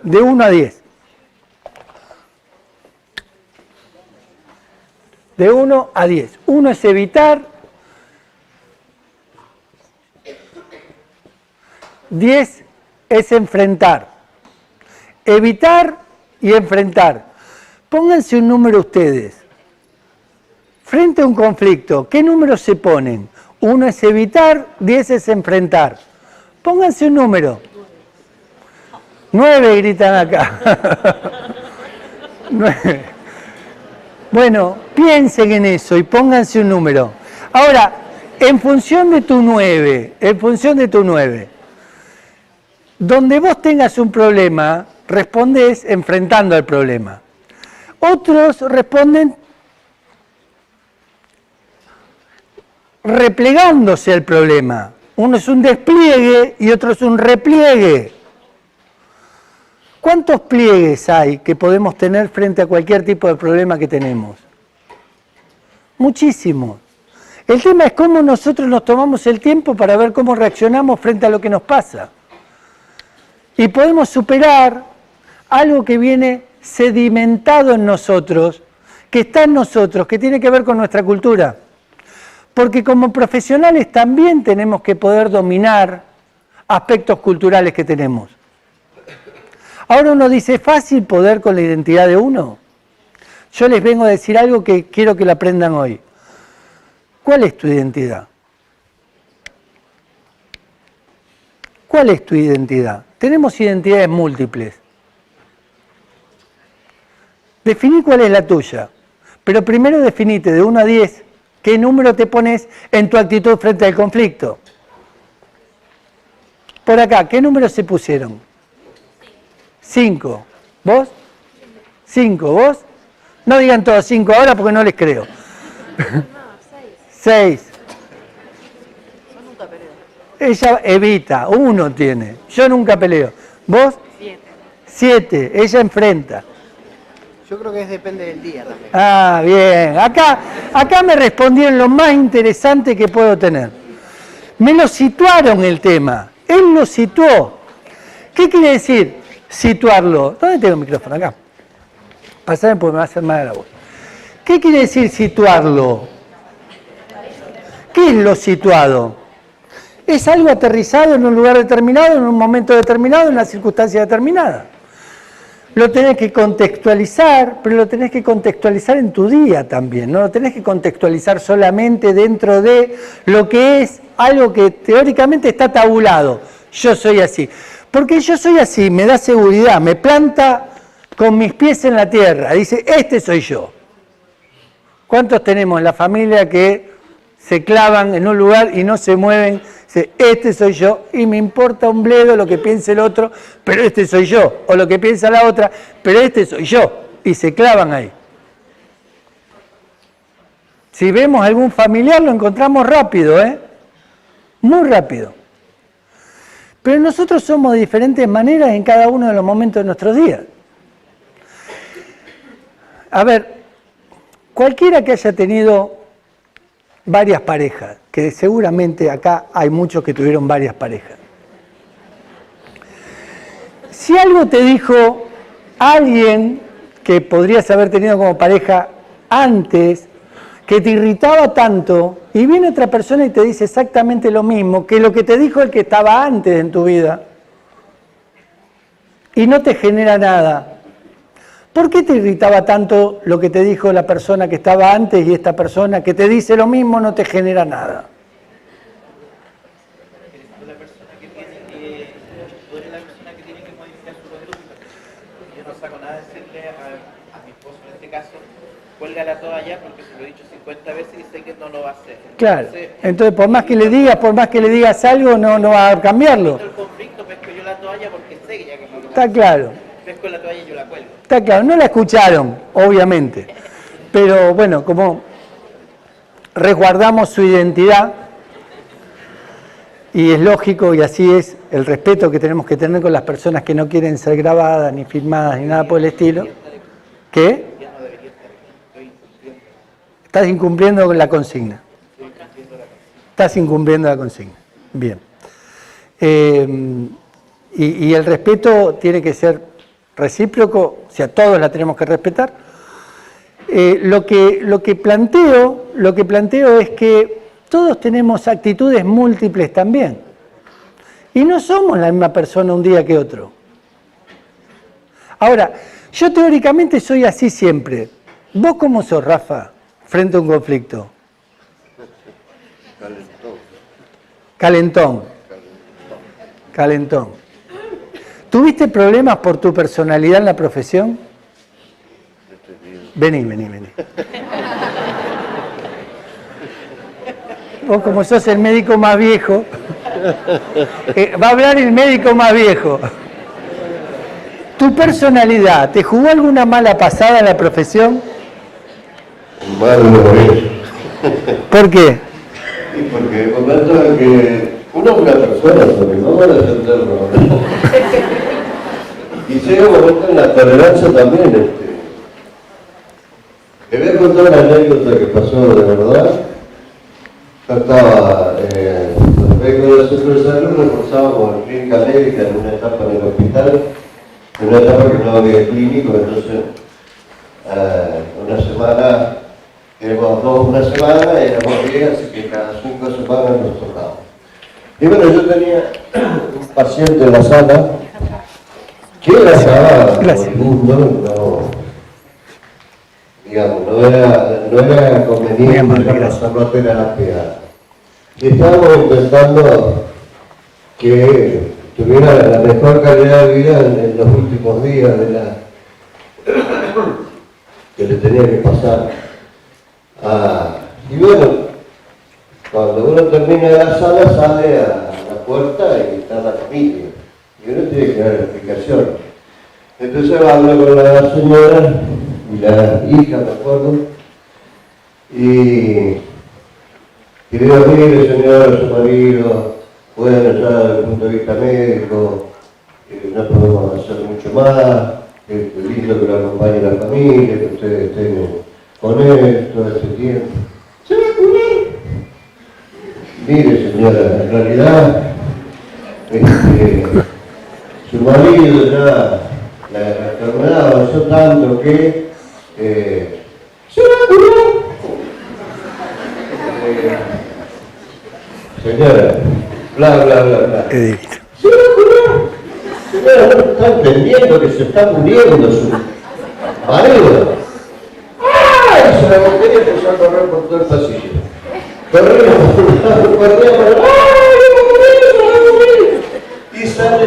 De 1 a 10. De 1 a 10. 1 es evitar. 10 es enfrentar. Evitar y enfrentar. Pónganse un número ustedes. Frente a un conflicto, ¿qué números se ponen? 1 es evitar, 10 es enfrentar. Pónganse un número. 9 gritan acá. 9. Bueno, piensen en eso y pónganse un número. Ahora, en función de tu 9, donde vos tengas un problema, respondés enfrentando al problema. Otros responden replegándose al problema. Uno es un despliegue y otro es un repliegue. ¿Cuántos pliegues hay que podemos tener frente a cualquier tipo de problema que tenemos? Muchísimos. El tema es cómo nosotros nos tomamos el tiempo para ver cómo reaccionamos frente a lo que nos pasa. Y podemos superar algo que viene sedimentado en nosotros, que está en nosotros, que tiene que ver con nuestra cultura. Porque como profesionales también tenemos que poder dominar aspectos culturales que tenemos. Ahora uno dice, ¿es fácil poder con la identidad de uno? Yo les vengo a decir algo que quiero que lo aprendan hoy. ¿Cuál es tu identidad? ¿Cuál es tu identidad? Tenemos identidades múltiples. Definí cuál es la tuya, pero primero definite de 1 a 10 qué número te pones en tu actitud frente al conflicto. Por acá, ¿qué números se pusieron? 5. ¿Vos? 5. ¿Vos? No digan todos 5 ahora porque no les creo. 6. Ella evita, 1 tiene. Yo nunca peleo. ¿Vos? 7. Ella enfrenta. Yo creo que depende del día también. Ah, bien. Acá me respondieron lo más interesante que puedo tener. Me lo situaron el tema. Él lo situó. ¿Qué quiere decir situarlo? ¿Dónde tengo el micrófono? Acá. Pasame porque me va a hacer mal la voz. ¿Qué quiere decir situarlo? ¿Qué es lo situado? Es algo aterrizado en un lugar determinado, en un momento determinado, en una circunstancia determinada. Lo tenés que contextualizar, pero lo tenés que contextualizar en tu día también, no lo tenés que contextualizar solamente dentro de lo que es algo que teóricamente está tabulado. Yo soy así. Porque yo soy así, me da seguridad, me planta con mis pies en la tierra, dice, este soy yo. ¿Cuántos tenemos en la familia que se clavan en un lugar y no se mueven? Dice, este soy yo y me importa un bledo lo que piense el otro, pero este soy yo. O lo que piensa la otra, pero este soy yo. Y se clavan ahí. Si vemos algún familiar lo encontramos rápido, ¿eh? Muy rápido. Pero nosotros somos de diferentes maneras en cada uno de los momentos de nuestros días. A ver, cualquiera que haya tenido varias parejas, que seguramente acá hay muchos que tuvieron varias parejas. Si algo te dijo alguien que podrías haber tenido como pareja antes, que te irritaba tanto, y viene otra persona y te dice exactamente lo mismo que lo que te dijo el que estaba antes en tu vida, y no te genera nada, ¿Por qué te irritaba tanto lo que te dijo la persona que estaba antes y esta persona que te dice lo mismo no te genera nada? La persona que tiene tú eres la persona que tiene que modificar su conducta. Yo no saco nada de decirle a mi esposo en este caso, cuelga la toalla porque se lo he dicho 50 veces y sé que no lo va a hacer. Claro, entonces por más que le digas algo, no va a cambiarlo. El conflicto, pesco yo la toalla porque sé que ya que no lo Está claro. pesco la toalla y yo la cuelgo. Está claro, no la escucharon, obviamente. Pero bueno, como resguardamos su identidad, y es lógico, y así es el respeto que tenemos que tener con las personas que no quieren ser grabadas, ni filmadas, ni nada por el estilo. ¿Qué? Estás incumpliendo la consigna. Estás incumpliendo la consigna. Bien. Y el respeto tiene que ser recíproco, o sea, todos la tenemos que respetar. Lo que planteo es que todos tenemos actitudes múltiples también. Y no somos la misma persona un día que otro. Ahora, yo teóricamente soy así siempre. ¿Vos cómo sos, Rafa, frente a un conflicto? Calentón. ¿Tuviste problemas por tu personalidad en la profesión? Vení. Vos como sos el médico más viejo, va a hablar el médico más viejo. ¿Tu personalidad te jugó alguna mala pasada en la profesión? Malo por eso. ¿Por qué? Y porque el momento en que uno es una persona, porque no van a defenderlo. Y llega un momento en la tolerancia también. Te voy a contar una anécdota que pasó de verdad. Yo estaba, vengo del centro de salud, reforzábamos en clínica médica en una etapa en el hospital, en una etapa que no había clínico, entonces una semana, éramos dos una semana, éramos 10, así que cada 5 semanas nos tocaba. Y bueno, yo tenía un paciente en la sala que estaba moribundo, no era conveniente pasarlo a terapia. Y estábamos intentando que tuviera la mejor calidad de vida en los últimos días que le tenía que pasar. Y bueno, cuando uno termina de la sala, sale a la puerta y está la familia. Y uno tiene que dar explicaciones. Entonces hablo con la señora y la hija, me acuerdo, y le digo, mire señora, su marido, bueno, ya desde el punto de vista médico, no podemos hacer mucho más, es lindo que lo acompañe la familia, que ustedes estén con él todo este tiempo. ¿Se va a curar? Mire señora, en realidad, su marido ya, la enfermedad avanzó tanto que se va a curar. Señora, bla. Se va a curar. Señora, no está entendiendo que se está muriendo su marido. ¡Ay! Se la botella empezó a correr por todo el pasillo. Corría por ¡ay! Y sale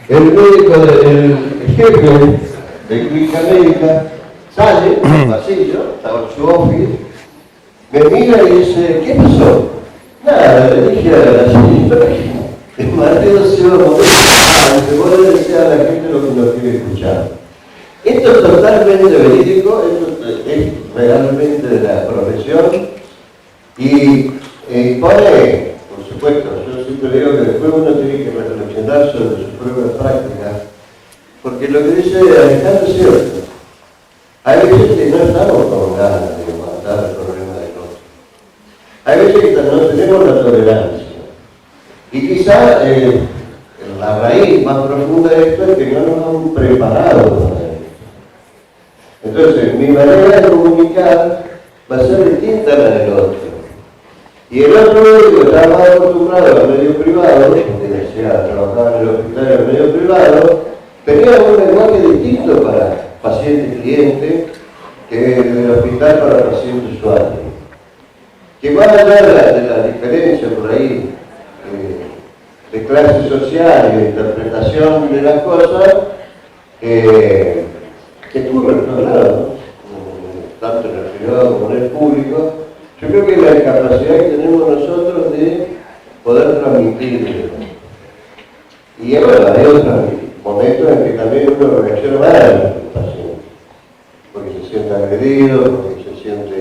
el médico, el jefe de clínica médica, sale al pasillo, estaba en su office, me mira y dice, ¿qué pasó? Nada, le dije a la señora, el marido se va a morir, se puede decir a la gente lo que no quiere escuchar. Esto es totalmente verídico, esto es realmente de la profesión y pone, por supuesto, yo siempre digo que después uno tiene que reflexionar sobre sus propias prácticas, porque lo que dice Alejandro es cierto. Hay veces que no estamos con ganas de matar el problema del otro. Hay veces que no tenemos la tolerancia. Y quizá la raíz más profunda de esto es que no nos han preparado para esto. Entonces, mi manera de comunicar va a ser distinta a la del otro. Y el otro médico estaba más acostumbrado al medio privado, porque decía, trabajaba en el hospital en el medio privado, tenía un lenguaje distinto para paciente-cliente que del hospital para paciente-usuario. Que más allá de la diferencia por ahí de clase social y de interpretación de las cosas, que ocurre en todos lados, tanto en el privado como en el público, yo creo que la capacidad que tenemos nosotros de poder transmitir. Y bueno, hay otros momentos en que también uno reacciona mal al paciente, porque se siente agredido, porque se siente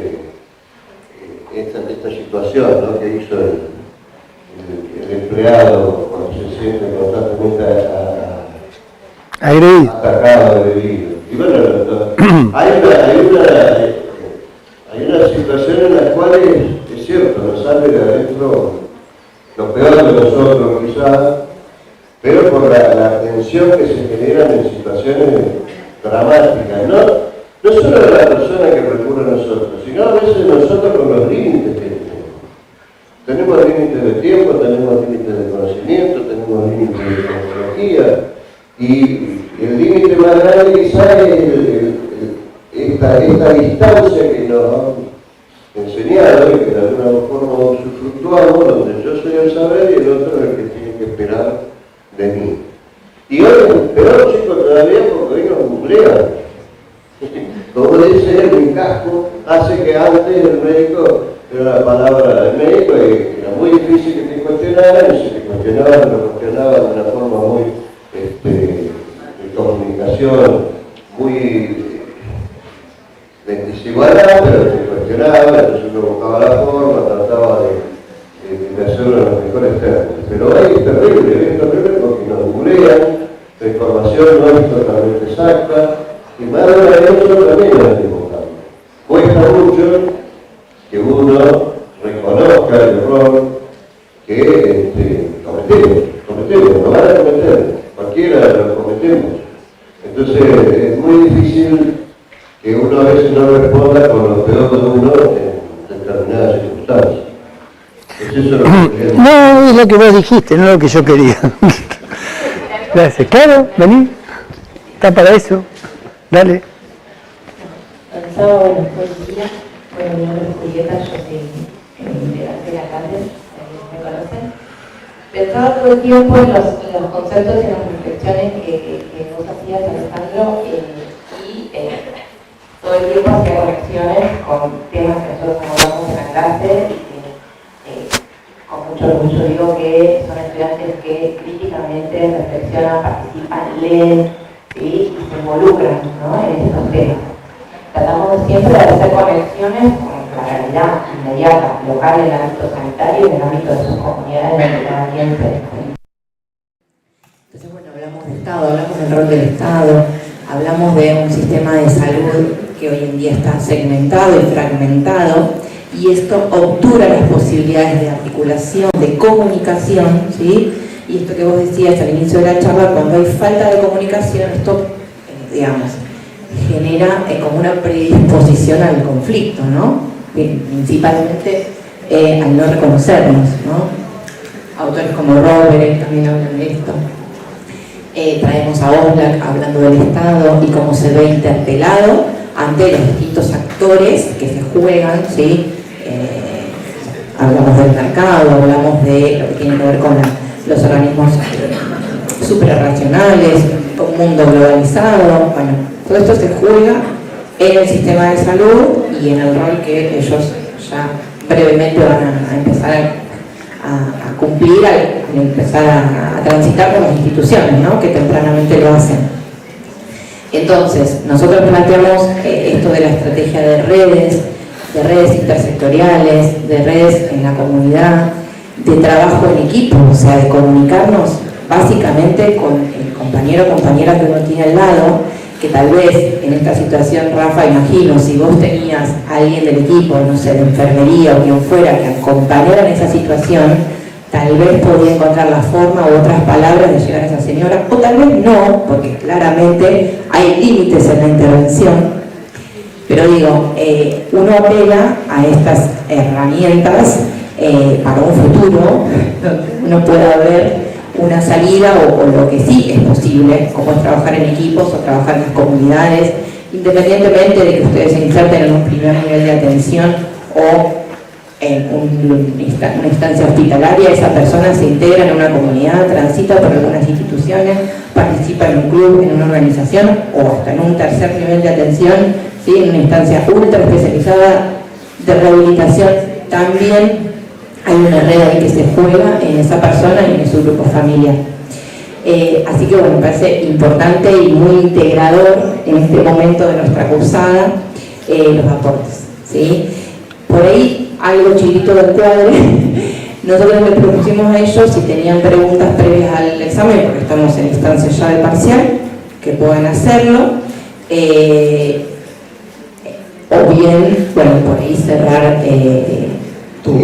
esta situación, ¿no?, que hizo el empleado cuando se siente constantemente atacado, agredido. Y bueno, hay una situación en la cual es cierto, nos sale de adentro lo peor de nosotros quizás, pero por la tensión que se generan en situaciones dramáticas, no solo de la persona que recurre a nosotros, sino a veces nosotros con los límites que tenemos. Tenemos límites de tiempo, tenemos límites de conocimiento, tenemos límites de tecnología, y el límite más grande quizás es esta distancia que nos han enseñado y que de alguna forma usufructuamos, donde yo soy el saber y el otro es el que tiene que esperar de mí. Y hoy es peor, chicos, todavía, porque hoy nos googlean. Como dice él, mi casco hace que antes el médico era la palabra del médico y era muy difícil que te cuestionaran, y si te cuestionaban, lo cuestionaban de una forma muy de comunicación muy desigualada, pero te cuestionaba, entonces uno buscaba la forma, trataba de hacerlo en los mejores términos. Pero hoy es terrible porque nos googlean, la información no es totalmente exacta, y más de una vez nosotros también nos equivocamos. Cuesta mucho que uno reconozca el error que cometemos, lo van a cometer, cualquiera lo cometemos. Entonces es muy difícil que uno a veces no responda con lo peor de uno en determinadas circunstancias. Pues eso es lo que no, es lo que vos dijiste, no lo que yo quería. Gracias. Claro, vení. Está para eso. Dale. Bueno, buen día. Bueno, mi nombre es Julieta, yo soy integrante de la cárcel, me conocen. Pensaba todo el tiempo en los conceptos y las reflexiones que vos hacías, Alejandro, y todo el tiempo hacía conexiones con temas que nosotros abordamos en la clase y que con mucho orgullo digo que son estudiantes que críticamente reflexionan, participan, leen, ¿sí?, y se involucran, ¿no?, en estos temas. Tratamos siempre de hacer conexiones con la realidad inmediata, local, en el ámbito sanitario y en el ámbito de sus comunidades de cada quien se descubre. Entonces, bueno, hablamos de Estado, hablamos del rol del Estado, hablamos de un sistema de salud que hoy en día está segmentado y fragmentado, y esto obtura las posibilidades de articulación, de comunicación, ¿sí? Y esto que vos decías al inicio de la charla, cuando hay falta de comunicación, esto, digamos, genera como una predisposición al conflicto, ¿no? Principalmente al no reconocernos, ¿no? Autores como Robert también hablan de esto. Traemos a Oblak hablando del Estado y cómo se ve interpelado ante los distintos actores que se juegan, ¿sí? Hablamos del mercado, hablamos de lo que tiene que ver con los organismos suprarracionales, un mundo globalizado. Bueno, todo esto se juega en el sistema de salud y en el rol que ellos ya brevemente van a empezar a cumplir al empezar a transitar por las instituciones, ¿no?, que tempranamente lo hacen. Entonces, nosotros planteamos esto de la estrategia de redes intersectoriales, de redes en la comunidad, de trabajo en equipo, o sea, de comunicarnos básicamente con el compañero o compañera que uno tiene al lado, que tal vez en esta situación, Rafa, imagino, si vos tenías a alguien del equipo, no sé, de enfermería o quien fuera, que acompañara en esa situación, tal vez podía encontrar la forma u otras palabras de llegar a esa señora, o tal vez no, porque claramente hay límites en la intervención. Pero digo, uno apela a estas herramientas para un futuro donde uno pueda ver una salida o lo que sí es posible, como es trabajar en equipos o trabajar en las comunidades, independientemente de que ustedes se inserten en un primer nivel de atención o en una instancia hospitalaria, esa persona se integra en una comunidad, transita por algunas instituciones, participa en un club, en una organización o hasta en un tercer nivel de atención, ¿sí? En una instancia ultra especializada de rehabilitación. También hay una red ahí que se juega en esa persona y en su grupo familiar. Así que bueno, me parece importante y muy integrador en este momento de nuestra cursada los aportes, ¿sí? Por ahí, algo chiquito del cuadro, nosotros les propusimos a ellos si tenían preguntas previas al examen, porque estamos en instancia ya de parcial, que puedan hacerlo, o bien, bueno, por ahí cerrar tu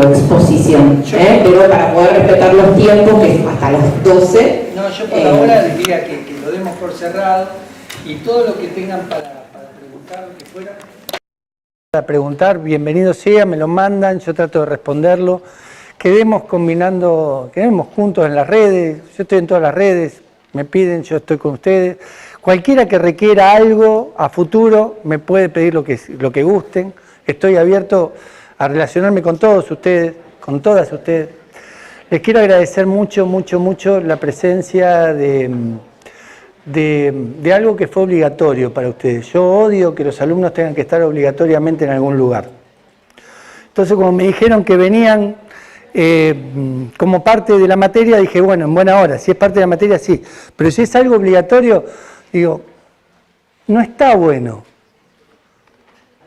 exposición, pero para poder respetar los tiempos, que es hasta las 12. No, yo por ahora les diría que lo demos por cerrado y todo lo que tengan para preguntar, lo que fuera. Para preguntar, bienvenido sea, me lo mandan, yo trato de responderlo. Quedemos juntos en las redes, yo estoy en todas las redes, me piden, yo estoy con ustedes. Cualquiera que requiera algo a futuro me puede pedir lo que gusten, estoy abierto a relacionarme con todos ustedes, con todas ustedes. Les quiero agradecer mucho, mucho, mucho la presencia de algo que fue obligatorio para ustedes. Yo odio que los alumnos tengan que estar obligatoriamente en algún lugar. Entonces, como me dijeron que venían como parte de la materia, dije, bueno, en buena hora, si es parte de la materia, sí. Pero si es algo obligatorio, digo, no está bueno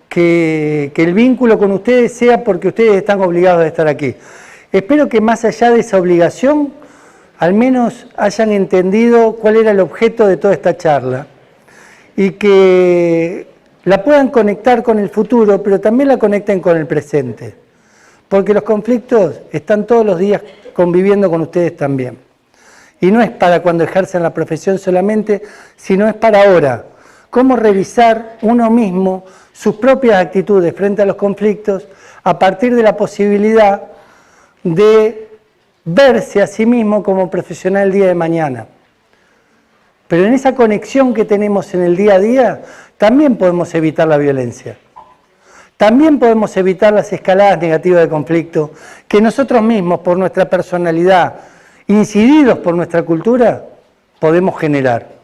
que el vínculo con ustedes sea porque ustedes están obligados a estar aquí. Espero que más allá de esa obligación, al menos hayan entendido cuál era el objeto de toda esta charla y que la puedan conectar con el futuro, pero también la conecten con el presente, porque los conflictos están todos los días conviviendo con ustedes también. Y no es para cuando ejercen la profesión solamente, sino es para ahora. Cómo revisar uno mismo sus propias actitudes frente a los conflictos a partir de la posibilidad de verse a sí mismo como profesional el día de mañana. Pero en esa conexión que tenemos en el día a día, también podemos evitar la violencia. También podemos evitar las escaladas negativas de conflicto que nosotros mismos, por nuestra personalidad, incididos por nuestra cultura, podemos generar.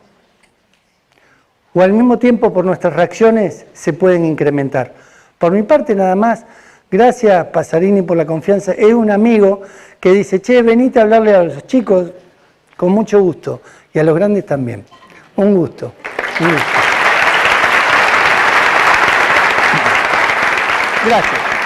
O al mismo tiempo, por nuestras reacciones, se pueden incrementar. Por mi parte, nada más, gracias Pasarini por la confianza. Es un amigo que dice, che, venite a hablarle a los chicos con mucho gusto. Y a los grandes también. Un gusto. Un gusto. Gracias.